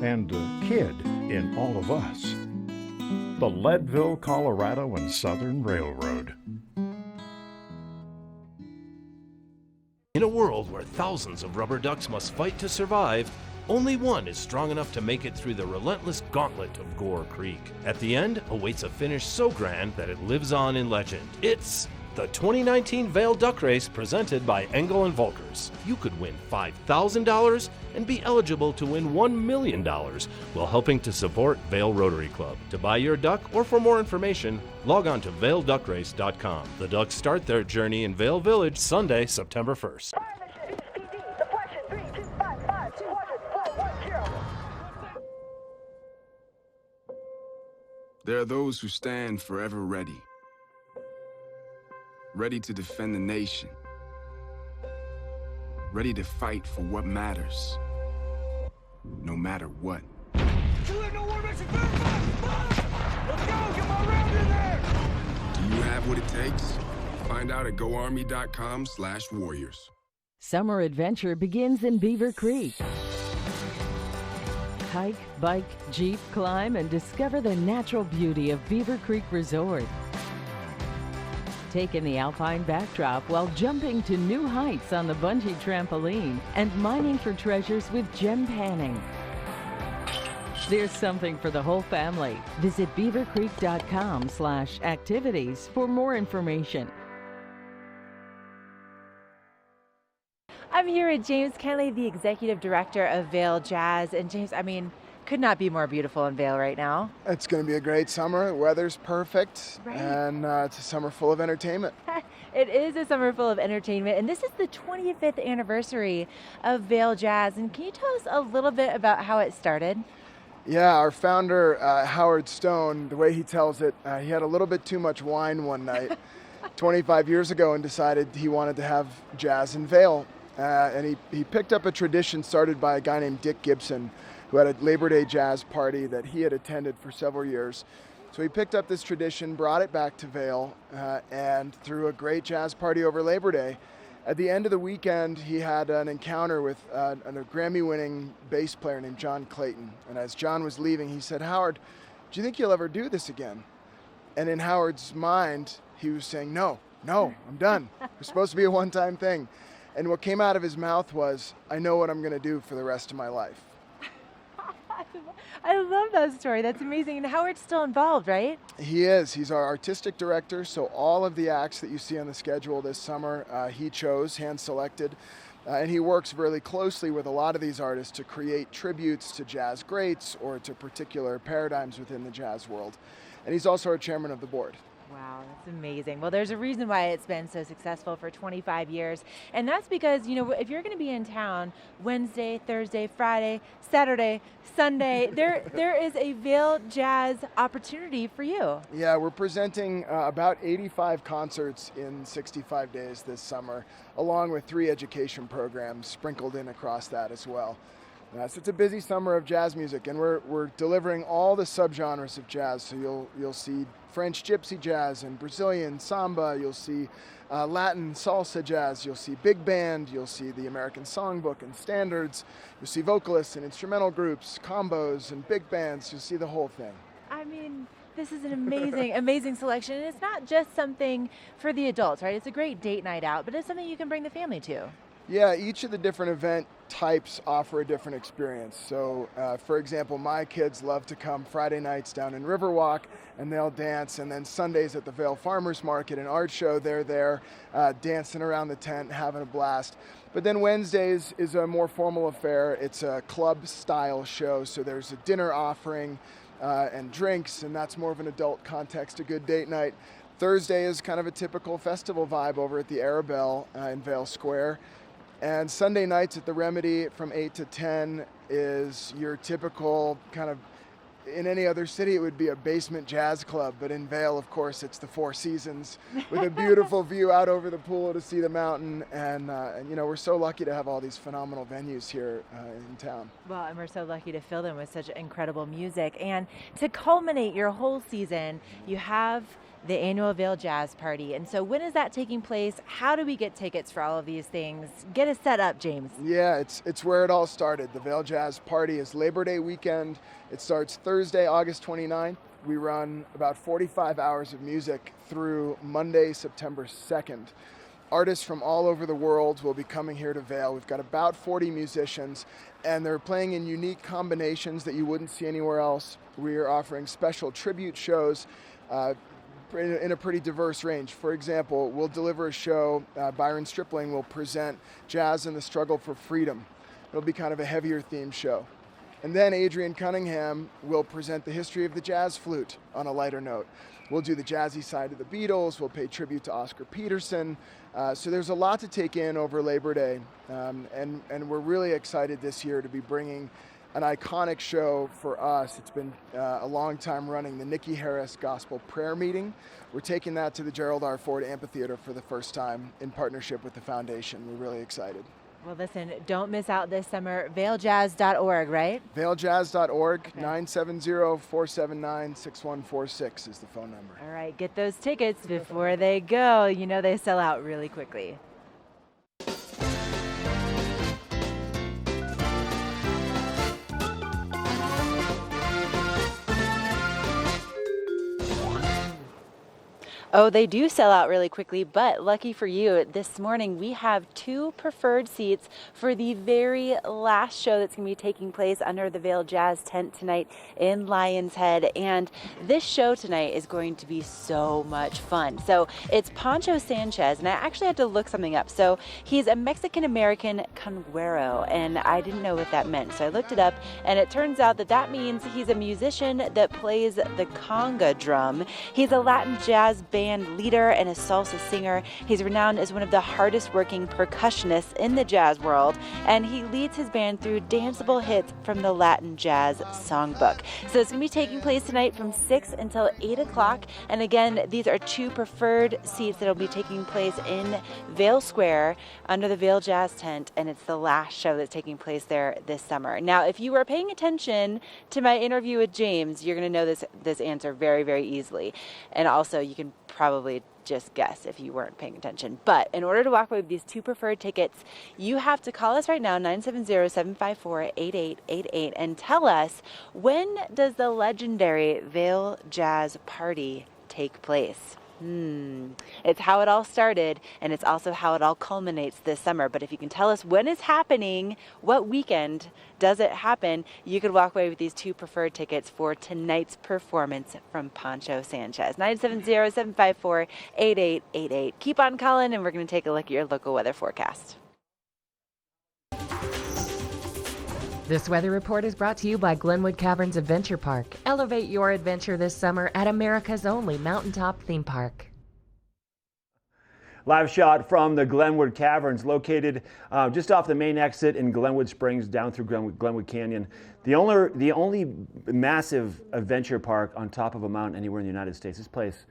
and the kid in all of us. The Leadville, Colorado and Southern Railroad. In a world where thousands of rubber ducks must fight to survive, only one is strong enough to make it through the relentless gauntlet of Gore Creek. At the end awaits a finish so grand that it lives on in legend. It's the 2019 Vail Duck Race presented by Engel and Volkers. You could win $5,000 and be eligible to win $1 million while helping to support Vail Rotary Club. To buy your duck or for more information, log on to vailduckrace.com. The Ducks start their journey in Vail Village Sunday, September 1st. There are those who stand forever ready, ready to defend the nation, ready to fight for what matters, no matter what. Do you have what it takes? Find out at goarmy.com/warriors. Summer adventure begins in Beaver Creek. Hike, bike, jeep, climb, and discover the natural beauty of Beaver Creek Resort. Take in the alpine backdrop while jumping to new heights on the bungee trampoline and mining for treasures with gem panning. There's something for the whole family. Visit beavercreek.com/activities for more information. I'm here with James Kenley, the Executive Director of Vail Jazz. And James, I mean, could not be more beautiful in Vail right now. It's going to be a great summer. The weather's perfect, right. And it's a summer full of entertainment. It is a summer full of entertainment, and this is the 25th anniversary of Vail Jazz. And can you tell us a little bit about how it started? Yeah, our founder, Howard Stone, the way he tells it, he had a little bit too much wine one night 25 years ago and decided he wanted to have jazz in Vail. And he picked up a tradition started by a guy named Dick Gibson, who had a Labor Day jazz party that he had attended for several years. So he picked up this tradition, brought it back to Vail, and threw a great jazz party over Labor Day. At the end of the weekend, he had an encounter with a Grammy-winning bass player named John Clayton. And as John was leaving, he said, "Howard, do you think you'll ever do this again?" And in Howard's mind, he was saying, no, I'm done. It's supposed to be a one-time thing. And what came out of his mouth was, "I know what I'm going to do for the rest of my life." I love that story. That's amazing. And Howard's still involved, right? He is. He's our artistic director. So all of the acts that you see on the schedule this summer, he chose, hand-selected. And he works really closely with a lot of these artists to create tributes to jazz greats or to particular paradigms within the jazz world. And he's also our chairman of the board. Wow, that's amazing. Well, there's a reason why it's been so successful for 25 years. And that's because, if you're going to be in town Wednesday, Thursday, Friday, Saturday, Sunday, there is a Vail Jazz opportunity for you. Yeah, we're presenting about 85 concerts in 65 days this summer, along with 3 education programs sprinkled in across that as well. So it's a busy summer of jazz music, and we're delivering all the subgenres of jazz. So you'll see French gypsy jazz and Brazilian samba. You'll see Latin salsa jazz. You'll see big band. You'll see the American songbook and standards. You'll see vocalists and instrumental groups, combos and big bands. You'll see the whole thing. I mean, this is an amazing, amazing selection. And it's not just something for the adults, right? It's a great date night out, but it's something you can bring the family to. Yeah, each of the different event types offer a different experience. So, for example, my kids love to come Friday nights down in Riverwalk, and they'll dance, and then Sundays at the Vail Farmers Market and Art Show, they're there dancing around the tent, having a blast. But then Wednesdays is a more formal affair. It's a club-style show, so there's a dinner offering and drinks, and that's more of an adult context, a good date night. Thursday is kind of a typical festival vibe over at the Arabelle in Vail Square. And Sunday nights at the Remedy from 8 to 10 is your typical kind of, in any other city it would be a basement jazz club, but in Vail, of course, it's the Four Seasons with a beautiful view out over the pool to see the mountain. And you know, we're so lucky to have all these phenomenal venues here in town. Well, and we're so lucky to fill them with such incredible music. And to culminate your whole season, you have the annual Vail Jazz Party. And so when is that taking place? How do we get tickets for all of these things? Get us set up, James. Yeah, it's where it all started. The Vail Jazz Party is Labor Day weekend. It starts Thursday, August 29th. We run about 45 hours of music through Monday, September 2nd. Artists from all over the world will be coming here to Vail. We've got about 40 musicians, and they're playing in unique combinations that you wouldn't see anywhere else. We are offering special tribute shows in a pretty diverse range. For example, we'll deliver a show, Byron Stripling will present Jazz and the Struggle for Freedom. It'll be kind of a heavier themed show. And then Adrian Cunningham will present the history of the jazz flute on a lighter note. We'll do the jazzy side of the Beatles, we'll pay tribute to Oscar Peterson. So there's a lot to take in over Labor Day. And we're really excited this year to be bringing an iconic show for us. It's been a long time running, the Nikki Harris Gospel Prayer Meeting. We're taking that to the Gerald R. Ford Amphitheater for the first time in partnership with the foundation. We're really excited. Well, listen, don't miss out this summer. VailJazz.org, right? VailJazz.org, 970-479-6146 is the phone number. All right, get those tickets before they go. You know they sell out really quickly. Oh, they do sell out really quickly, but lucky for you, this morning we have 2 preferred seats for the very last show that's going to be taking place under the Vail Jazz tent tonight in Lion's Head. And this show tonight is going to be so much fun. So it's Pancho Sanchez, and I actually had to look something up. So he's a Mexican-American conguero, and I didn't know what that meant. So I looked it up, and it turns out that that means he's a musician that plays the conga drum. He's a Latin jazz band leader and a salsa singer. He's renowned as one of the hardest working percussionists in the jazz world, and he leads his band through danceable hits from the Latin Jazz Songbook. So it's going to be taking place tonight from 6 until 8 o'clock. And again, these are 2 preferred seats that will be taking place in Vail Square under the Vail Jazz tent, and it's the last show that's taking place there this summer. Now, if you were paying attention to my interview with James, you're going to know this answer very, very easily. And also, you can probably just guess if you weren't paying attention. But in order to walk away with these 2 preferred tickets, you have to call us right now, 970-754-8888, and tell us, when does the legendary Vail Jazz Party take place? It's how it all started, and it's also how it all culminates this summer. But if you can tell us when it's happening, what weekend does it happen, you could walk away with these 2 preferred tickets for tonight's performance from Pancho Sanchez. 970-754-8888. Keep on calling, and we're going to take a look at your local weather forecast. This weather report is brought to you by Glenwood Caverns Adventure Park. Elevate your adventure this summer at America's only mountaintop theme park. Live shot from the Glenwood Caverns, located just off the main exit in Glenwood Springs down through Glenwood Canyon. The only massive adventure park on top of a mountain anywhere in the United States. This place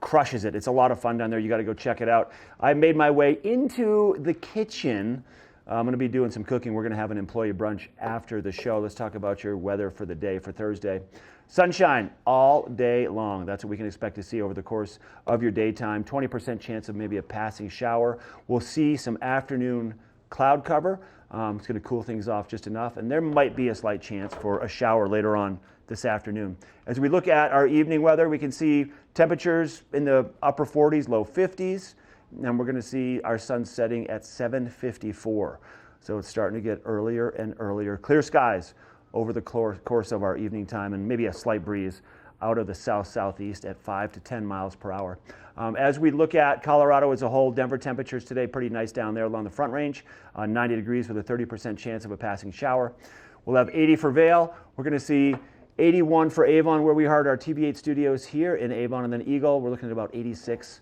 crushes it. It's a lot of fun down there. You got to go check it out. I made my way into the kitchen I'm going to be doing some cooking. We're going to have an employee brunch after the show. Let's talk about your weather for the day for Thursday. Sunshine all day long. That's what we can expect to see over the course of your daytime. 20% chance of maybe a passing shower. We'll see some afternoon cloud cover. It's going to cool things off just enough, and there might be a slight chance for a shower later on this afternoon. As we look at our evening weather, we can see temperatures in the upper 40s, low 50s, and we're going to see our sun setting at 7:54. So it's starting to get earlier and earlier. Clear skies over the course of our evening time, and maybe a slight breeze out of the south-southeast at 5 to 10 miles per hour. As we look at Colorado as a whole, Denver temperatures today pretty nice down there along the Front Range, 90 degrees with a 30% chance of a passing shower. We'll have 80 for Vail. We're going to see 81 for Avon, where we are at our TV8 studios here in Avon, and then Eagle, we're looking at about 86,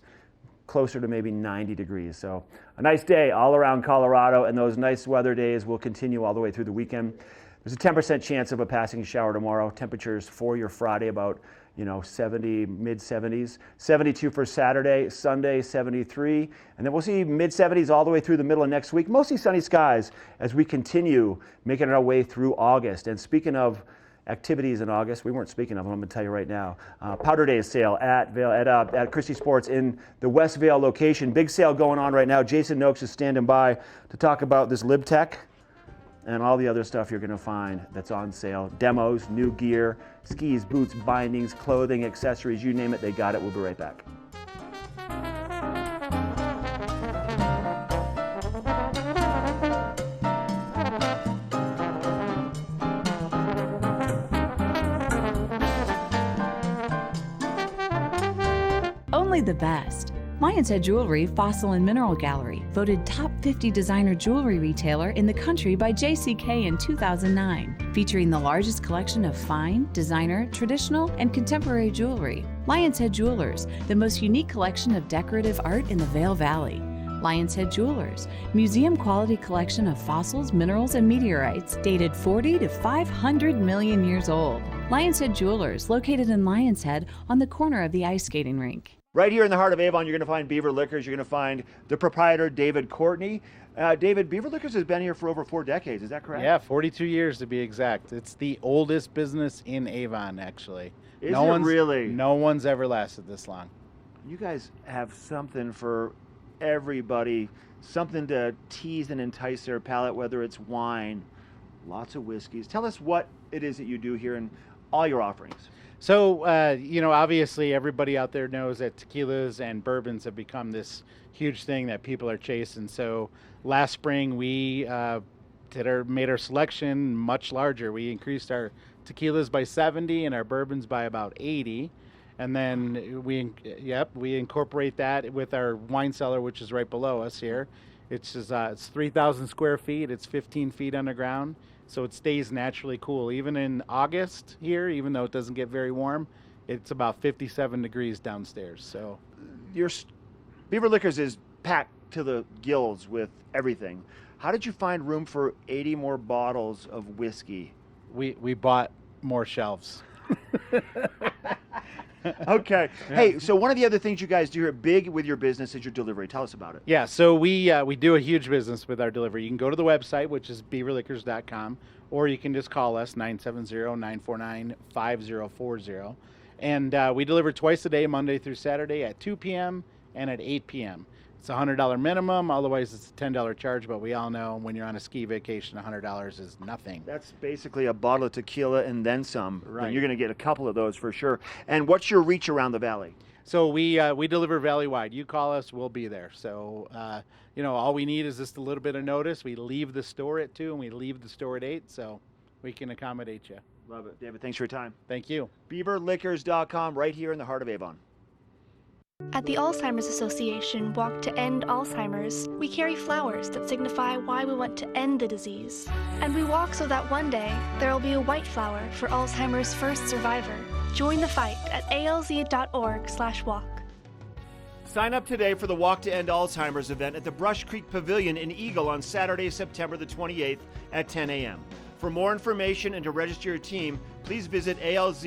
closer to maybe 90 degrees. So a nice day all around Colorado, and those nice weather days will continue all the way through the weekend. There's a 10% chance of a passing shower tomorrow. Temperatures for your Friday about 70, mid-70s. 72 for Saturday, Sunday 73. And then we'll see mid-70s all the way through the middle of next week. Mostly sunny skies as we continue making our way through August. And speaking of activities in August, we weren't speaking of them, I'm going to tell you right now. Powder Day sale at Christie Sports in the West Vail location. Big sale going on right now. Jason Noakes is standing by to talk about this LibTech and all the other stuff you're going to find that's on sale. Demos, new gear, skis, boots, bindings, clothing, accessories, you name it, they got it. We'll be right back. Only the best. Lion's Head Jewelry Fossil and Mineral Gallery, voted top 50 designer jewelry retailer in the country by JCK in 2009, featuring the largest collection of fine, designer, traditional, and contemporary jewelry. Lion's Head Jewelers, the most unique collection of decorative art in the Vail Valley. Lion's Head Jewelers, museum quality collection of fossils, minerals, and meteorites dated 40 to 500 million years old. Lion's Head Jewelers, located in Lion's Head on the corner of the ice skating rink. Right here in the heart of Avon, you're going to find Beaver Liquors. You're going to find the proprietor, David Courtney. David, Beaver Liquors has been here for over 4 decades. Is that correct? Yeah, 42 years to be exact. It's the oldest business in Avon, actually. Is it really? No one's ever lasted this long. You guys have something for everybody, something to tease and entice their palate, whether it's wine, lots of whiskeys. Tell us what it is that you do here and all your offerings. So, obviously everybody out there knows that tequilas and bourbons have become this huge thing that people are chasing. So last spring we made our selection much larger. We increased our tequilas by 70 and our bourbons by about 80. And then we incorporate that with our wine cellar, which is right below us here. It's 3,000 square feet. It's 15 feet underground. So it stays naturally cool. Even in August here, even though it doesn't get very warm, it's about 57 degrees downstairs. So your Beaver Liquors is packed to the gills with everything. How did you find room for 80 more bottles of whiskey? We bought more shelves. Okay. Hey, so one of the other things you guys do here big with your business is your delivery. Tell us about it. Yeah, so we do a huge business with our delivery. You can go to the website, which is beaverliquors.com, or you can just call us, 970-949-5040. And we deliver twice a day, Monday through Saturday at 2 p.m. and at 8 p.m. It's a $100 minimum, otherwise it's a $10 charge, but we all know when you're on a ski vacation, $100 is nothing. That's basically a bottle of tequila and then some. Right. And you're going to get a couple of those for sure. And what's your reach around the valley? So we deliver valley-wide. You call us, we'll be there. So, all we need is just a little bit of notice. We leave the store at 2 and we leave the store at 8, so we can accommodate you. Love it. David, thanks for your time. Thank you. BeaverLiquors.com, right here in the heart of Avon. At the Alzheimer's Association Walk to End Alzheimer's, we carry flowers that signify why we want to end the disease. And we walk so that one day there will be a white flower for Alzheimer's first survivor. Join the fight at alz.org/walk. Sign up today for the Walk to End Alzheimer's event at the Brush Creek Pavilion in Eagle on Saturday, September the 28th at 10 a.m. For more information and to register your team, please visit alz.org/walk.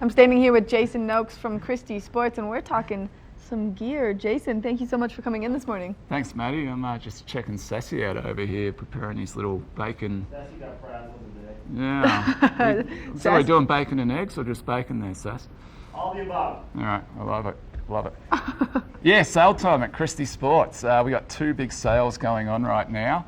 I'm standing here with Jason Noakes from Christie Sports, and we're talking some gear. Jason, thank you so much for coming in this morning. Thanks, Maddie. I'm just checking Sassy out over here, preparing his little bacon. Sassy got frazzled today. Yeah. So we're doing bacon and eggs or just bacon there, Sass? All the above. All right, I love it. Love it. Yeah, sale time at Christie Sports. We got 2 big sales going on right now.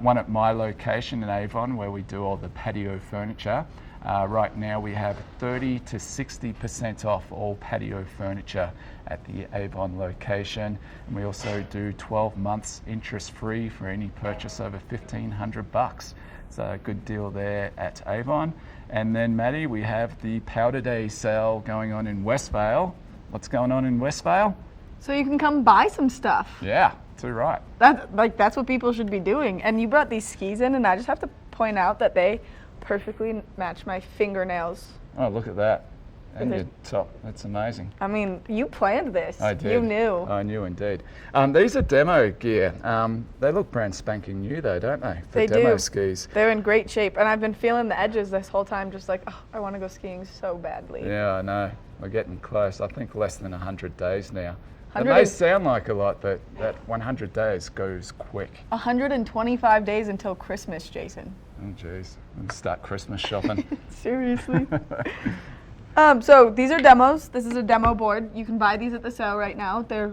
One at my location in Avon, where we do all the patio furniture. Right now we have 30 to 60% off all patio furniture at the Avon location. And we also do 12 months interest-free for any purchase over $1,500. It's a good deal there at Avon. And then, Maddie, we have the Powder Day sale going on in Westvale. What's going on in Westvale? So you can come buy some stuff. Yeah, too right. That's what people should be doing. And you brought these skis in, and I just have to point out that they perfectly match my fingernails. Oh, look at that. And your top. That's amazing. I mean, you planned this. I did. You knew. I knew indeed. These are demo gear. They look brand spanking new though, don't they? They demo do. skis. They're in great shape. And I've been feeling the edges this whole time, just like, oh, I want to go skiing so badly. Yeah, I know. We're getting close. I think less than 100 days now. It may sound like a lot, but that 100 days goes quick. 125 days until Christmas, Jason. Oh, jeez. I'm gonna start Christmas shopping. Seriously. So these are demos. This is a demo board. You can buy these at the sale right now. They're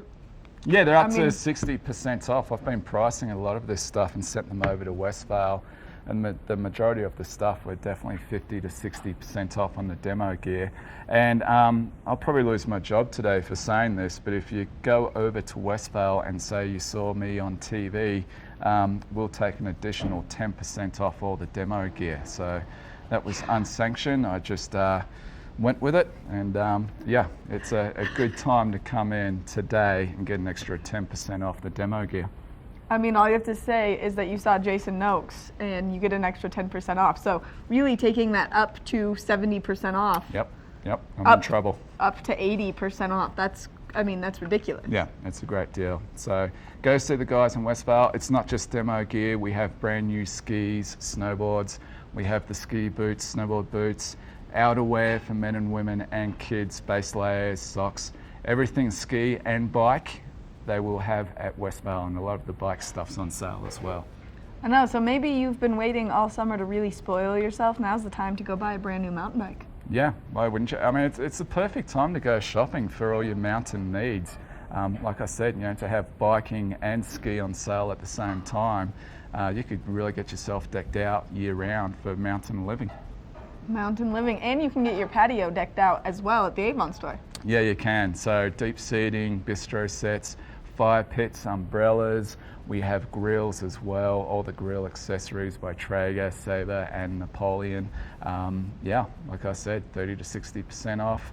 up to 60% off. I've been pricing a lot of this stuff and sent them over to Westvale. And the majority of the stuff were definitely 50 to 60% off on the demo gear. And I'll probably lose my job today for saying this, but if you go over to Westvale and say you saw me on TV, we'll take an additional 10% off all the demo gear. So that was unsanctioned. I just went with it, and yeah, it's a good time to come in today and get an extra 10% off the demo gear. I mean, all you have to say is that you saw Jason Noakes and you get an extra 10% off. So really taking that up to 70% off. Yep, I'm in trouble. Up to 80% off. That's ridiculous. Yeah, it's a great deal. So go see the guys in Westvale. It's not just demo gear. We have brand new skis, snowboards. We have the ski boots, snowboard boots, outerwear for men and women and kids, base layers, socks, everything ski and bike. They will have at Westvale, and a lot of the bike stuff's on sale as well. I know, so maybe you've been waiting all summer to really spoil yourself. Now's the time to go buy a brand new mountain bike. Yeah, why wouldn't you? I mean, it's the perfect time to go shopping for all your mountain needs. Like I said, to have biking and ski on sale at the same time, you could really get yourself decked out year round for mountain living. Mountain living, and you can get your patio decked out as well at the Avon store. Yeah, you can. So deep seating, bistro sets, fire pits, umbrellas. We have grills as well, all the grill accessories by Traeger, Sabre and Napoleon. Yeah, like I said, 30 to 60% off,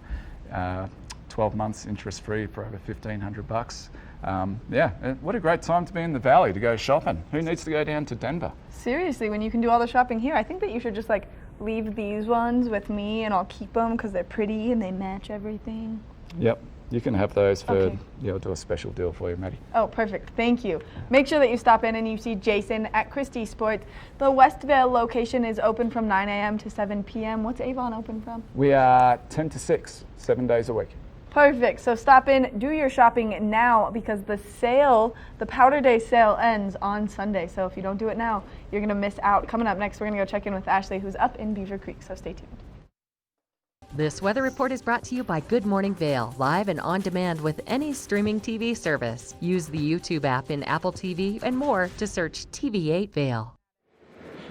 12 months interest free for over $1,500. Yeah, what a great time to be in the Valley to go shopping. Who needs to go down to Denver? Seriously, when you can do all the shopping here, I think that you should just leave these ones with me and I'll keep them because they're pretty and they match everything. Yep. You can have those for, I'll do a special deal for you, Maddie. Oh, perfect. Thank you. Make sure that you stop in and you see Jason at Christie Sports. The Westvale location is open from 9 a.m. to 7 p.m. What's Avon open from? We are 10 to 6, 7 days a week. Perfect. So stop in, do your shopping now because the Powder Day sale ends on Sunday. So if you don't do it now, you're going to miss out. Coming up next, we're going to go check in with Ashley, who's up in Beaver Creek. So stay tuned. This weather report is brought to you by Good Morning Vail, live and on demand with any streaming TV service. Use the YouTube app in Apple TV and more to search TV8 Vail.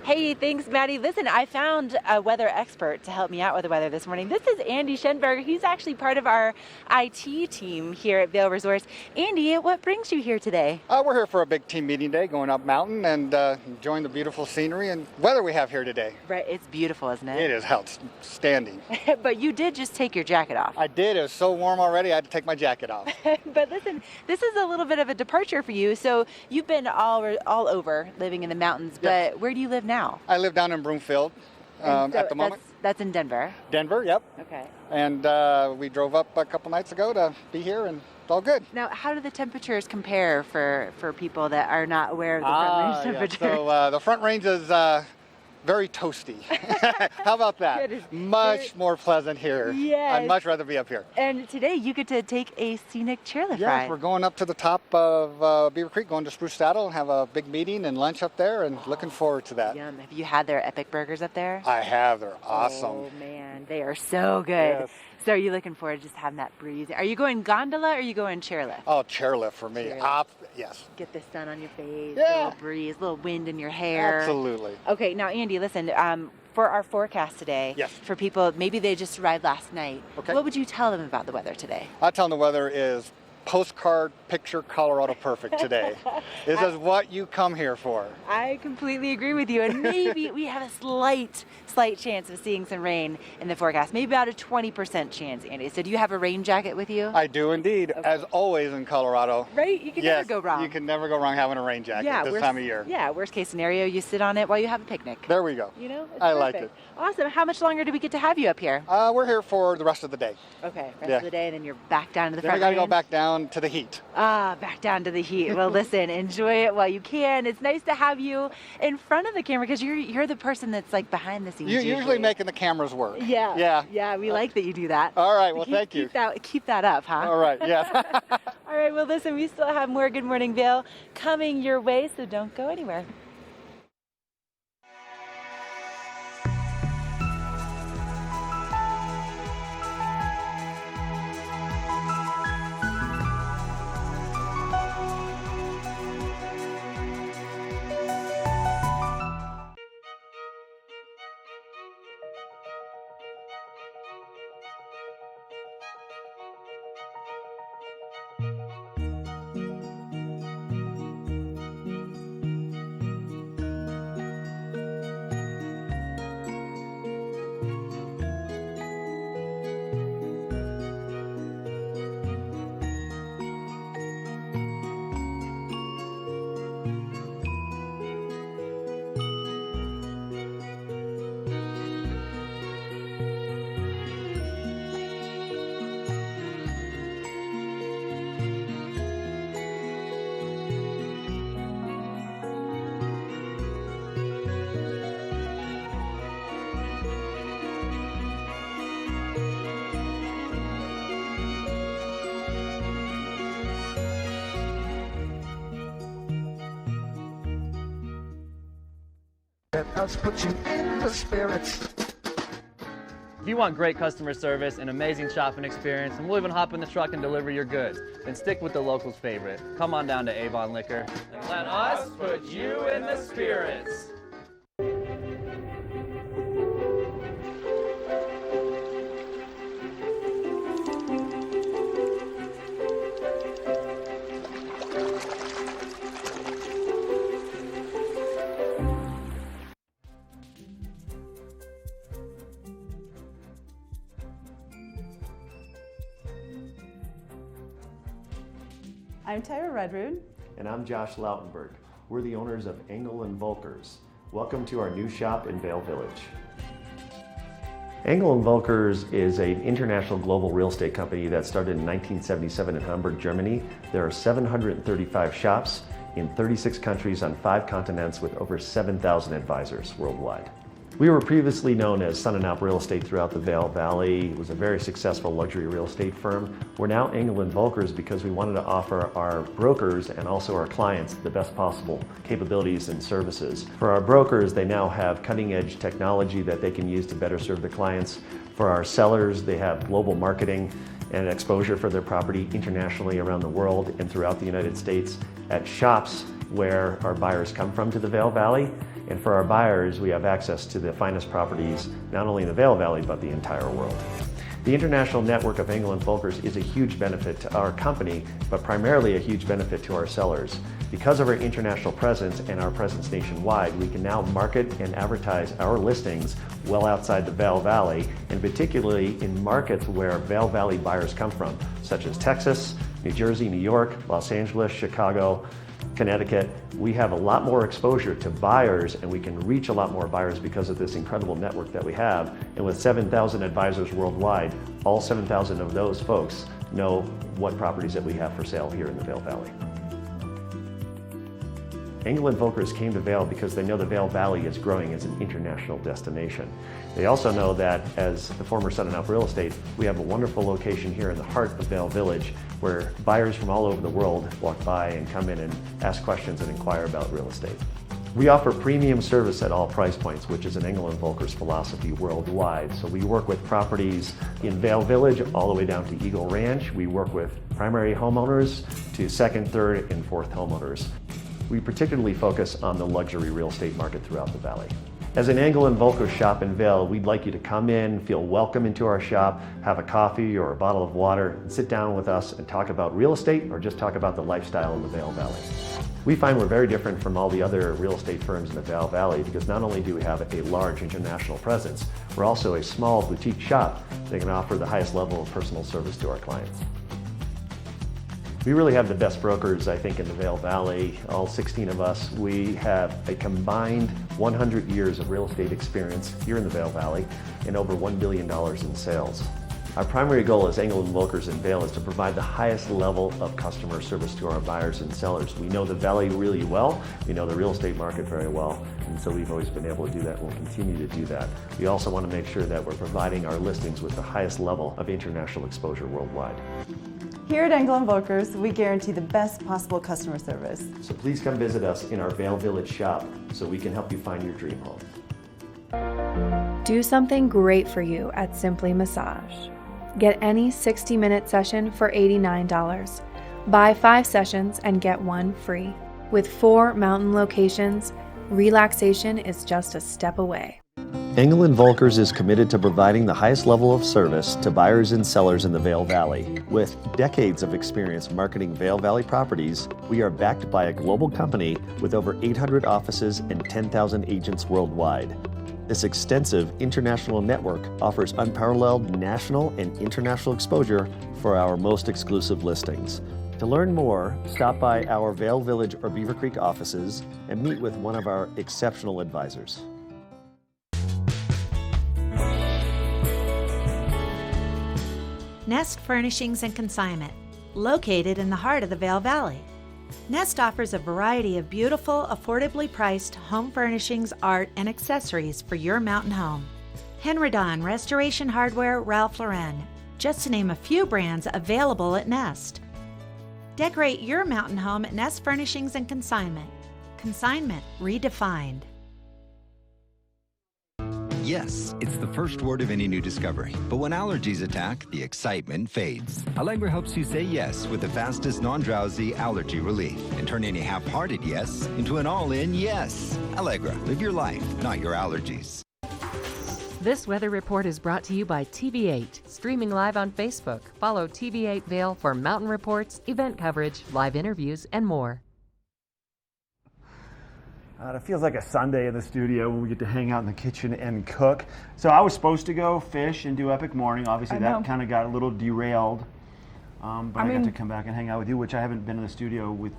Hey, thanks, Maddie. Listen, I found a weather expert to help me out with the weather this morning. This is Andy Schenberg. He's actually part of our IT team here at Vail Resorts. Andy, what brings you here today? We're here for a big team meeting day, going up mountain and enjoying the beautiful scenery and weather we have here today. Right, it's beautiful, isn't it? It is outstanding. But you did just take your jacket off. I did. It was so warm already, I had to take my jacket off. But listen, this is a little bit of a departure for you. So you've been all over living in the mountains, but where do you live now? I live down in Broomfield at the moment. That's in Denver? Denver, yep. Okay. And we drove up a couple nights ago to be here, and it's all good. Now, how do the temperatures compare for people that are not aware of the front range temperature? Yeah. So the front range is very toasty. How about that? It is much more pleasant here. Yes. I'd much rather be up here. And today you get to take a scenic chairlift Yes, ride. we're going up to the top of Beaver Creek, going to Spruce Saddle and have a big meeting and lunch up there, and looking forward to that. Yum. Have you had their epic burgers up there? I have. They're awesome. Oh man, they are so good. Yes. So are you looking forward to just having that breeze? Are you going gondola or are you going chairlift? Oh, chairlift for me. Chairlift. Yes. Get the sun on your face, Yeah. little breeze, little wind in your hair. Absolutely. Okay, now Andy, listen, for our forecast today, Yes. for people, maybe they just arrived last night, Okay. what would you tell them about the weather today? I tell them the weather is postcard picture Colorado perfect today. This is what you come here for. I completely agree with you, and maybe we have a slight chance of seeing some rain in the forecast, maybe about a 20% chance, Andy. So do you have a rain jacket with you? I do indeed, as always in Colorado. Right? You can never go wrong. You can never go wrong having a rain jacket this time of year. Yeah, worst case scenario, you sit on it while you have a picnic. There we go. You know, it's I like perfect. it. Awesome. How much longer do we get to have you up here? We're here for the rest of the day. Okay, rest Yeah. of the day, and then you're back down to the Then we front got to go range? back down to the heat. Back down to the heat. Well, listen, enjoy it while you can. It's nice to have you in front of the camera because you're the person that's like behind the scenes. You're usually making the cameras work. Yeah, we like that you do that. All right, well, thank you. Keep that up, huh? All right, yes. All right, well, listen, we still have more Good Morning Vail coming your way, so don't go anywhere. Let us put you in the spirits. If you want great customer service and amazing shopping experience, and we'll even hop in the truck and deliver your goods, then stick with the locals' favorite. Come on down to Avon Liquor. And let us put you in the spirits. I'm Tyra Redrood. And I'm Josh Lautenberg. We're the owners of Engel & Volkers. Welcome to our new shop in Vail Village. Engel & Volkers is an international global real estate company that started in 1977 in Hamburg, Germany. There are 735 shops in 36 countries on 5 continents with over 7,000 advisors worldwide. We were previously known as Sun & Alp Real Estate throughout the Vail Valley. It was a very successful luxury real estate firm. We're now Engel & Volkers because we wanted to offer our brokers and also our clients the best possible capabilities and services. For our brokers, they now have cutting-edge technology that they can use to better serve their clients. For our sellers, they have global marketing and exposure for their property internationally around the world and throughout the United States at shops where our buyers come from to the Vail Valley. And for our buyers, we have access to the finest properties, not only in the Vail Valley, but the entire world. The international network of Engel & Volkers is a huge benefit to our company, but primarily a huge benefit to our sellers. Because of our international presence and our presence nationwide, we can now market and advertise our listings well outside the Vail Valley, and particularly in markets where Vail Valley buyers come from, such as Texas, New Jersey, New York, Los Angeles, Chicago, Connecticut. We have a lot more exposure to buyers, and we can reach a lot more buyers because of this incredible network that we have. And with 7,000 advisors worldwide, all 7,000 of those folks know what properties that we have for sale here in the Vail Valley. Engel and Volkers came to Vail because they know the Vail Valley is growing as an international destination. They also know that as the former Sun & Up Real Estate, we have a wonderful location here in the heart of Vail Village where buyers from all over the world walk by and come in and ask questions and inquire about real estate. We offer premium service at all price points, which is an Engel and Volkers philosophy worldwide. So we work with properties in Vail Village all the way down to Eagle Ranch. We work with primary homeowners to second, third, and fourth homeowners. We particularly focus on the luxury real estate market throughout the valley. As an Engel and Volkers shop in Vail, we'd like you to come in, feel welcome into our shop, have a coffee or a bottle of water, and sit down with us and talk about real estate or just talk about the lifestyle in the Vail Valley. We find we're very different from all the other real estate firms in the Vail Valley because not only do we have a large international presence, we're also a small boutique shop that can offer the highest level of personal service to our clients. We really have the best brokers, I think, in the Vail Valley, all 16 of us. We have a combined 100 years of real estate experience here in the Vail Valley and over $1 billion in sales. Our primary goal as Engel and Volkers in Vail is to provide the highest level of customer service to our buyers and sellers. We know the Valley really well, we know the real estate market very well, and so we've always been able to do that and we'll continue to do that. We also want to make sure that we're providing our listings with the highest level of international exposure worldwide. Here at Engel and Volkers, we guarantee the best possible customer service. So please come visit us in our Vail Village shop so we can help you find your dream home. Do something great for you at Simply Massage. Get any 60-minute session for $89. Buy 5 sessions and get 1 free. With 4 mountain locations, relaxation is just a step away. Engel and Volkers is committed to providing the highest level of service to buyers and sellers in the Vail Valley. With decades of experience marketing Vail Valley properties, we are backed by a global company with over 800 offices and 10,000 agents worldwide. This extensive international network offers unparalleled national and international exposure for our most exclusive listings. To learn more, stop by our Vail Village or Beaver Creek offices and meet with one of our exceptional advisors. Nest Furnishings and Consignment, located in the heart of the Vail Valley. Nest offers a variety of beautiful, affordably priced home furnishings, art, and accessories for your mountain home. Henredon, Restoration Hardware, Ralph Lauren, just to name a few brands available at Nest. Decorate your mountain home at Nest Furnishings and Consignment. Consignment redefined. Yes, it's the first word of any new discovery. But when allergies attack, the excitement fades. Allegra helps you say yes with the fastest non-drowsy allergy relief and turn any half-hearted yes into an all-in yes. Allegra, live your life, not your allergies. This weather report is brought to you by TV8, streaming live on Facebook. Follow TV8 Vail for mountain reports, event coverage, live interviews, and more. It feels like a Sunday in the studio when we get to hang out in the kitchen and cook. So I was supposed to go fish and do Epic Morning. Obviously, that kind of got a little derailed. But I got to come back and hang out with you, which I haven't been in the studio with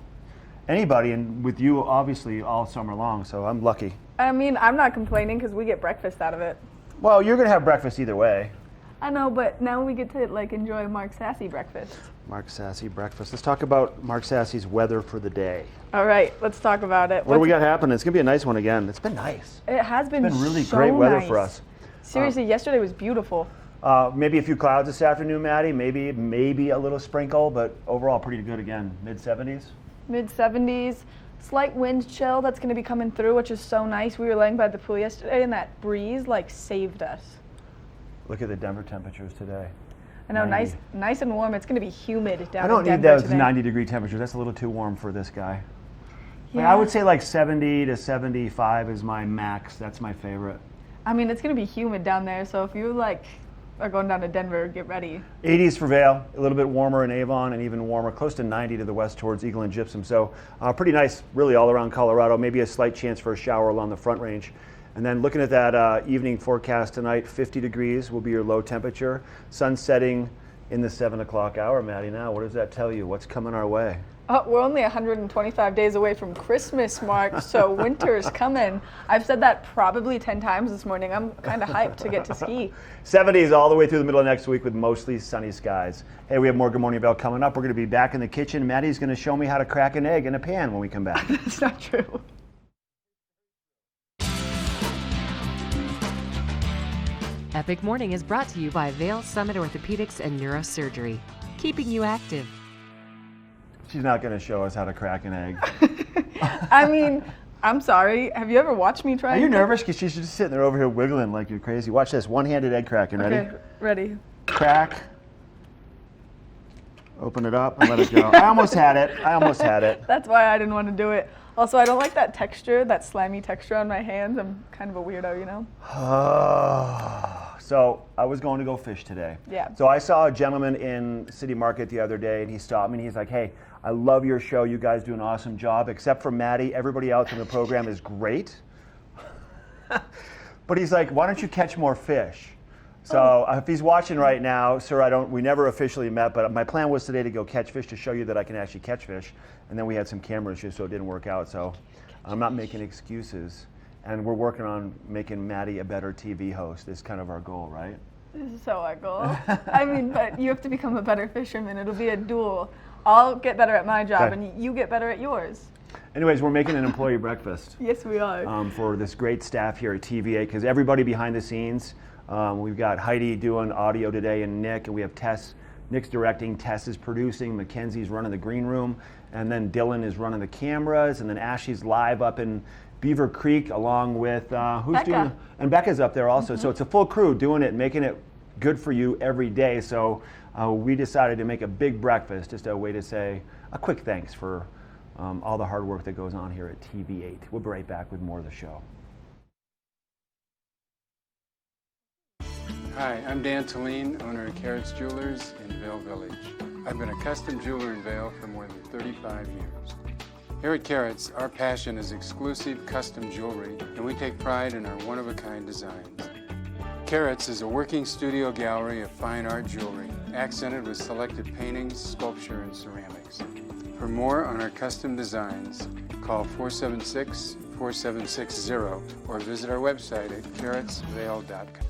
anybody, and with you, obviously, all summer long. So I'm lucky. I mean, I'm not complaining because we get breakfast out of it. Well, you're going to have breakfast either way. I know, but now we get to enjoy Mark Sassy breakfast. Mark Sassy breakfast. Let's talk about Mark Sassy's weather for the day. All right, let's talk about it. What do we got happening? It's going to be a nice one again. It's been nice. It has been really so great weather nice for us. Seriously, yesterday was beautiful. Maybe a few clouds this afternoon, Maddie. Maybe a little sprinkle, but overall pretty good again. Mid-70s? Mid-70s. Slight wind chill that's going to be coming through, which is so nice. We were laying by the pool yesterday, and that breeze saved us. Look at the Denver temperatures today. I know, nice and warm. It's going to be humid down in Denver. I don't need those 90-degree temperatures. That's a little too warm for this guy. Yeah. I would say 70 to 75 is my max. That's my favorite. I mean, it's going to be humid down there, so if you are going down to Denver, get ready. 80s for Vail, a little bit warmer in Avon, and even warmer, close to 90 to the west towards Eagle and Gypsum. So pretty nice, really all around Colorado. Maybe a slight chance for a shower along the Front Range. And then looking at that evening forecast tonight, 50 degrees will be your low temperature. Sun setting in the 7 o'clock hour, Maddie. Now, what does that tell you? What's coming our way? Oh, we're only 125 days away from Christmas, Mark, so winter's coming. I've said that probably 10 times this morning. I'm kind of hyped to get to ski. 70s all the way through the middle of next week with mostly sunny skies. Hey, we have more Good Morning Vail coming up. We're going to be back in the kitchen. Maddie's going to show me how to crack an egg in a pan when we come back. That's not true. Epic Morning is brought to you by Vail Summit Orthopedics and Neurosurgery, keeping you active. She's not going to show us how to crack an egg. I mean, I'm sorry. Have you ever watched me try? Are you nervous? Because she's just sitting there over here wiggling like you're crazy. Watch this. One-handed egg cracking. Ready? Okay, ready. Crack. Open it up and let it go. I almost had it. That's why I didn't want to do it. Also, I don't like that texture, that slimy texture on my hands. I'm kind of a weirdo, you know? So I was going to go fish today. Yeah. So I saw a gentleman in City Market the other day, and he stopped me and he's like, hey, I love your show. You guys do an awesome job. Except for Maddie, everybody else in the program is great. But he's like, why don't you catch more fish? So if he's watching right now, sir, we never officially met, but my plan was today to go catch fish to show you that I can actually catch fish. And then we had some camera issues, so it didn't work out. So I'm not making excuses. And we're working on making Maddie a better TV host. Is kind of our goal, right? This is so our goal. I mean, but you have to become a better fisherman. It'll be a duel. I'll get better at my job, Okay. and you get better at yours. Anyways, we're making an employee breakfast. Yes, we are. For this great staff here at TVA, because everybody behind the scenes, we've got Heidi doing audio today and Nick, and we have Tess. Nick's directing, Tess is producing, Mackenzie's running the green room, and then Dylan is running the cameras, and then Ashley's live up in Beaver Creek along with, Becca. And Becca's up there also. So it's a full crew doing it, making it good for you every day. So we decided to make a big breakfast, just a way to say a quick thanks for all the hard work that goes on here at TV8. We'll be right back with more of the show. Hi, I'm Dan Talene, owner of Carrots Jewelers in Vail Village. I've been a custom jeweler in Vail for more than 35 years. Here at Carrots, our passion is exclusive custom jewelry, and we take pride in our one-of-a-kind designs. Carrots is a working studio gallery of fine art jewelry, accented with selected paintings, sculpture, and ceramics. For more on our custom designs, call 476-4760 or visit our website at carrotsvail.com.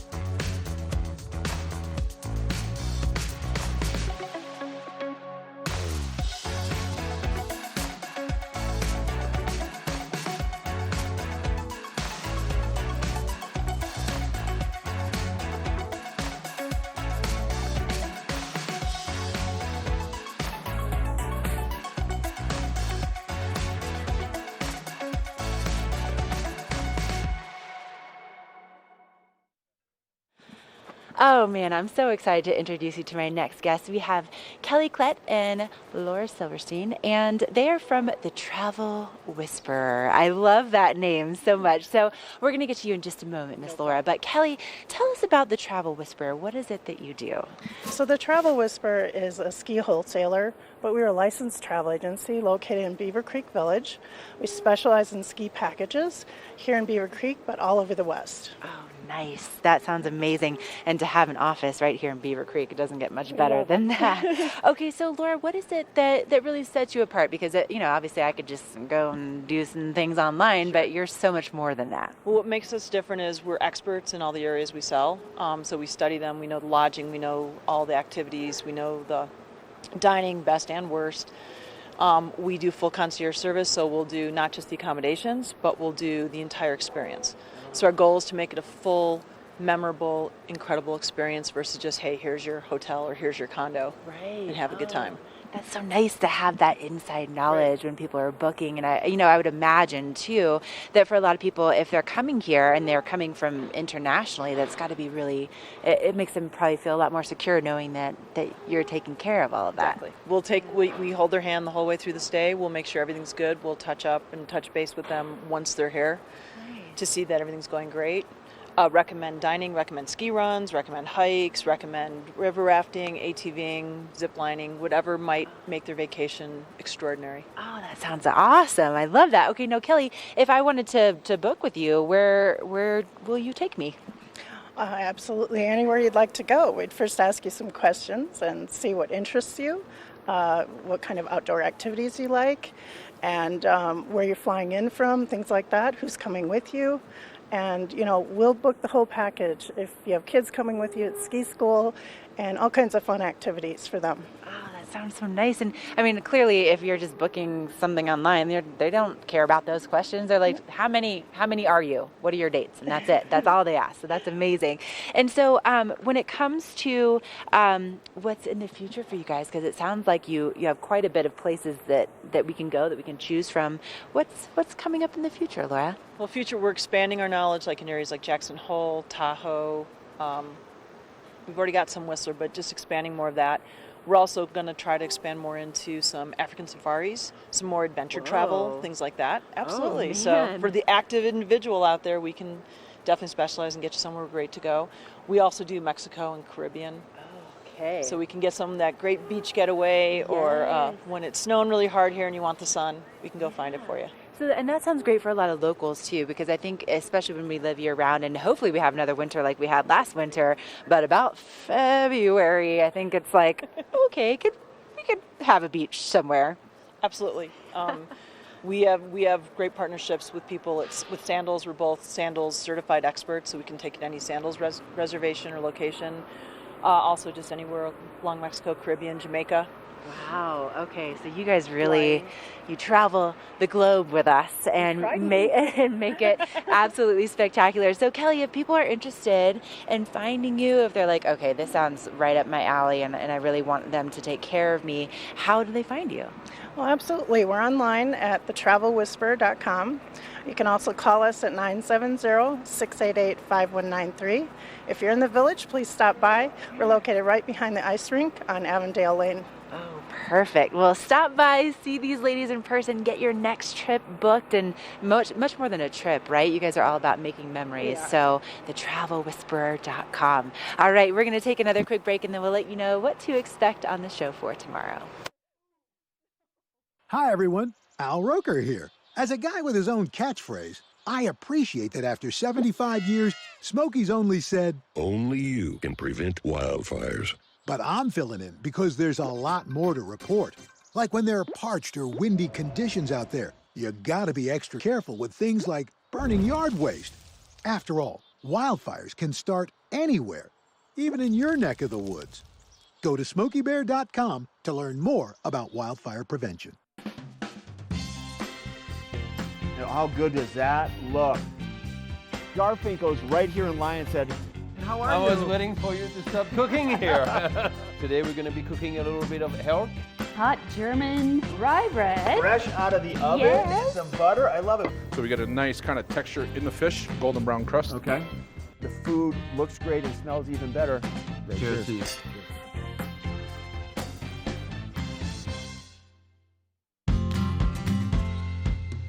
Oh man, I'm so excited to introduce you to my next guests. We have Kelly Klett and Laura Silverstein, and they are from The Travel Whisperer. I love that name so much. So we're going to get to you in just a moment, Miss Laura. But Kelly, tell us about The Travel Whisperer. What is it that you do? So The Travel Whisperer is a ski wholesaler, but we're a licensed travel agency located in Beaver Creek Village. We specialize in ski packages here in Beaver Creek, but all over the West. Oh, nice. That sounds amazing. And to have an office right here in Beaver Creek, it doesn't get much better than that. Okay, so Laura, what is it that really sets you apart? Because, obviously I could just go and do some things online, but you're so much more than that. Well, what makes us different is we're experts in all the areas we sell. So we study them. We know the lodging. We know all the activities. We know the dining, best and worst. We do full concierge service, so we'll do not just the accommodations, but we'll do the entire experience. So our goal is to make it a full, memorable, incredible experience versus just, hey, here's your hotel or here's your condo, and have a good time. That's so nice to have that inside knowledge when people are booking. And I would imagine too that for a lot of people, if they're coming here and they're coming from internationally, that's got to be really, it makes them probably feel a lot more secure knowing that you're taking care of all of that. Exactly. We hold their hand the whole way through the stay. We'll make sure everything's good. We'll touch up and touch base with them once they're here to see that everything's going great. Recommend dining, recommend ski runs, recommend hikes, recommend river rafting, ATVing, zip lining, whatever might make their vacation extraordinary. Oh, that sounds awesome. I love that. Okay, now Kelly, if I wanted to book with you, where will you take me? Absolutely anywhere you'd like to go. We'd first ask you some questions and see what interests you. what kind of outdoor activities you like, and where you're flying in from, things like that, who's coming with you. And, we'll book the whole package if you have kids coming with you at ski school, and all kinds of fun activities for them. Oh, that sounds so nice. And I mean, clearly, if you're just booking something online, they don't care about those questions. They're like, how many are you? What are your dates? And that's it. That's all they ask. So that's amazing. And so when it comes to what's in the future for you guys, because it sounds like you have quite a bit of places that we can go, that we can choose from. What's coming up in the future, Laura? Well, future, we're expanding our knowledge, like in areas like Jackson Hole, Tahoe. We've already got some Whistler, but just expanding more of that. We're also going to try to expand more into some African safaris, some more adventure travel, things like that. Absolutely. So for the active individual out there, we can definitely specialize and get you somewhere great to go. We also do Mexico and Caribbean. Okay. So we can get some of that great beach getaway, or when it's snowing really hard here and you want the sun, we can go find it for you. So, and that sounds great for a lot of locals too, because I think especially when we live year round, and hopefully we have another winter like we had last winter, but about February, I think it's like, okay, we could have a beach somewhere. Absolutely. We have great partnerships with people. With Sandals. We're both Sandals certified experts, so we can take it to any Sandals reservation or location. Also just anywhere along Mexico, Caribbean, Jamaica. Wow. Okay. So you guys really, you travel the globe with us and make it absolutely spectacular. So Kelly, if people are interested in finding you, if they're like, okay, this sounds right up my alley and I really want them to take care of me, how do they find you? Well, absolutely. We're online at thetravelwhisperer.com. You can also call us at 970-688-5193. If you're in the village, please stop by. We're located right behind the ice rink on Avondale Lane. Oh, perfect. Well, stop by, see these ladies in person, get your next trip booked, and much more than a trip, right? You guys are all about making memories. So thetravelwhisperer.com. All right, we're going to take another quick break, and then we'll let you know what to expect on the show for tomorrow. Hi, everyone. Al Roker here. As a guy with his own catchphrase, I appreciate that after 75 years, Smokey's only said, "Only you can prevent wildfires." But I'm filling in because there's a lot more to report. Like when there are parched or windy conditions out there, you gotta be extra careful with things like burning yard waste. After all, wildfires can start anywhere, even in your neck of the woods. Go to SmokeyBear.com to learn more about wildfire prevention. How good does that look? Garfinkel's right here in Lion's Head. How are you? I was waiting for you to stop cooking here. Today we're going to be cooking a little bit of health. Hot German rye bread. Fresh out of the oven, Yes. some butter. I love it. So we get a nice kind of texture in the fish, golden brown crust. Okay. The food looks great and smells even better. Cheers.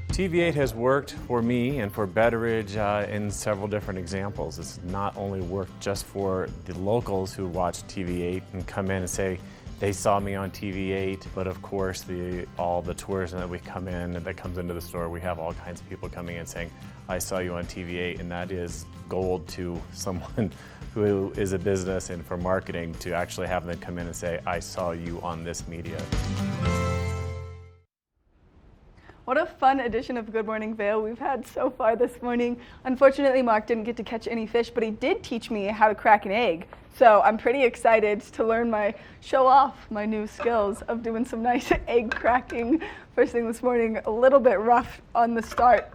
TV8 has worked for me and for Betteridge in several different examples. It's not only worked just for the locals who watch TV8 and come in and say they saw me on TV8, but of course all the tourism that we come in that comes into the store, we have all kinds of people coming in saying, I saw you on TV8, and that is gold to someone who is a business and for marketing to actually have them come in and say, I saw you on this media. What a fun edition of Good Morning Vail we've had so far this morning. Unfortunately, Mark didn't get to catch any fish, but he did teach me how to crack an egg. So I'm pretty excited to show off my new skills of doing some nice egg cracking first thing this morning. A little bit rough on the start.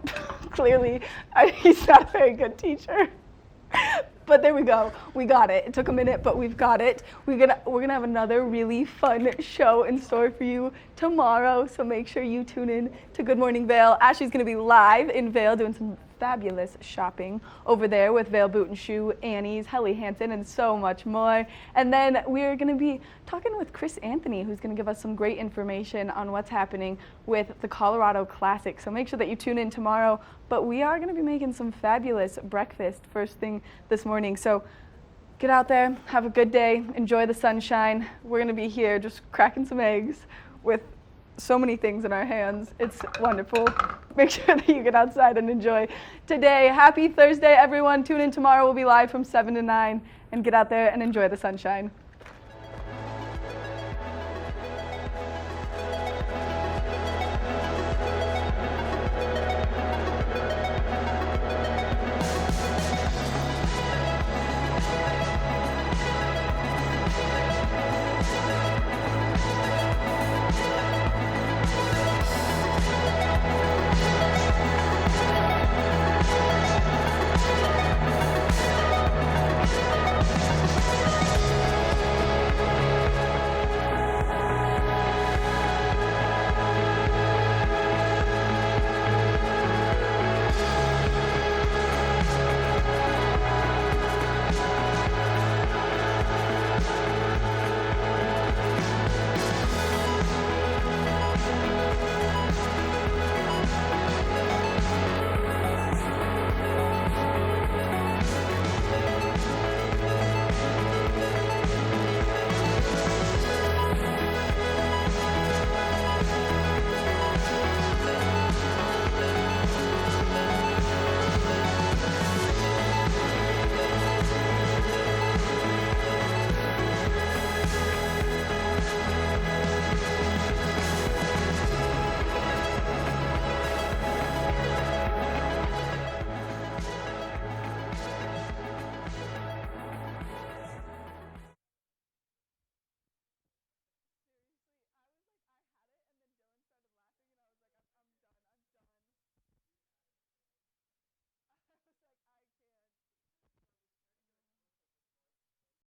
Clearly, he's not a very good teacher. But there we go. We got it. It took a minute, but we've got it. We're gonna have another really fun show in store for you tomorrow. So make sure you tune in to Good Morning Vail. Ashley's gonna be live in Vail doing some fabulous shopping over there with Vail Boot and Shoe, Annie's, Helly Hansen, and so much more. And then we're going to be talking with Chris Anthony, who's going to give us some great information on what's happening with the Colorado Classic. So make sure that you tune in tomorrow. But we are going to be making some fabulous breakfast first thing this morning. So get out there, have a good day, enjoy the sunshine. We're going to be here just cracking some eggs with so many things in our hands. It's wonderful. Make sure that you get outside and enjoy today. Happy Thursday, everyone. Tune in tomorrow. We'll be live from 7 to 9. And get out there and enjoy the sunshine.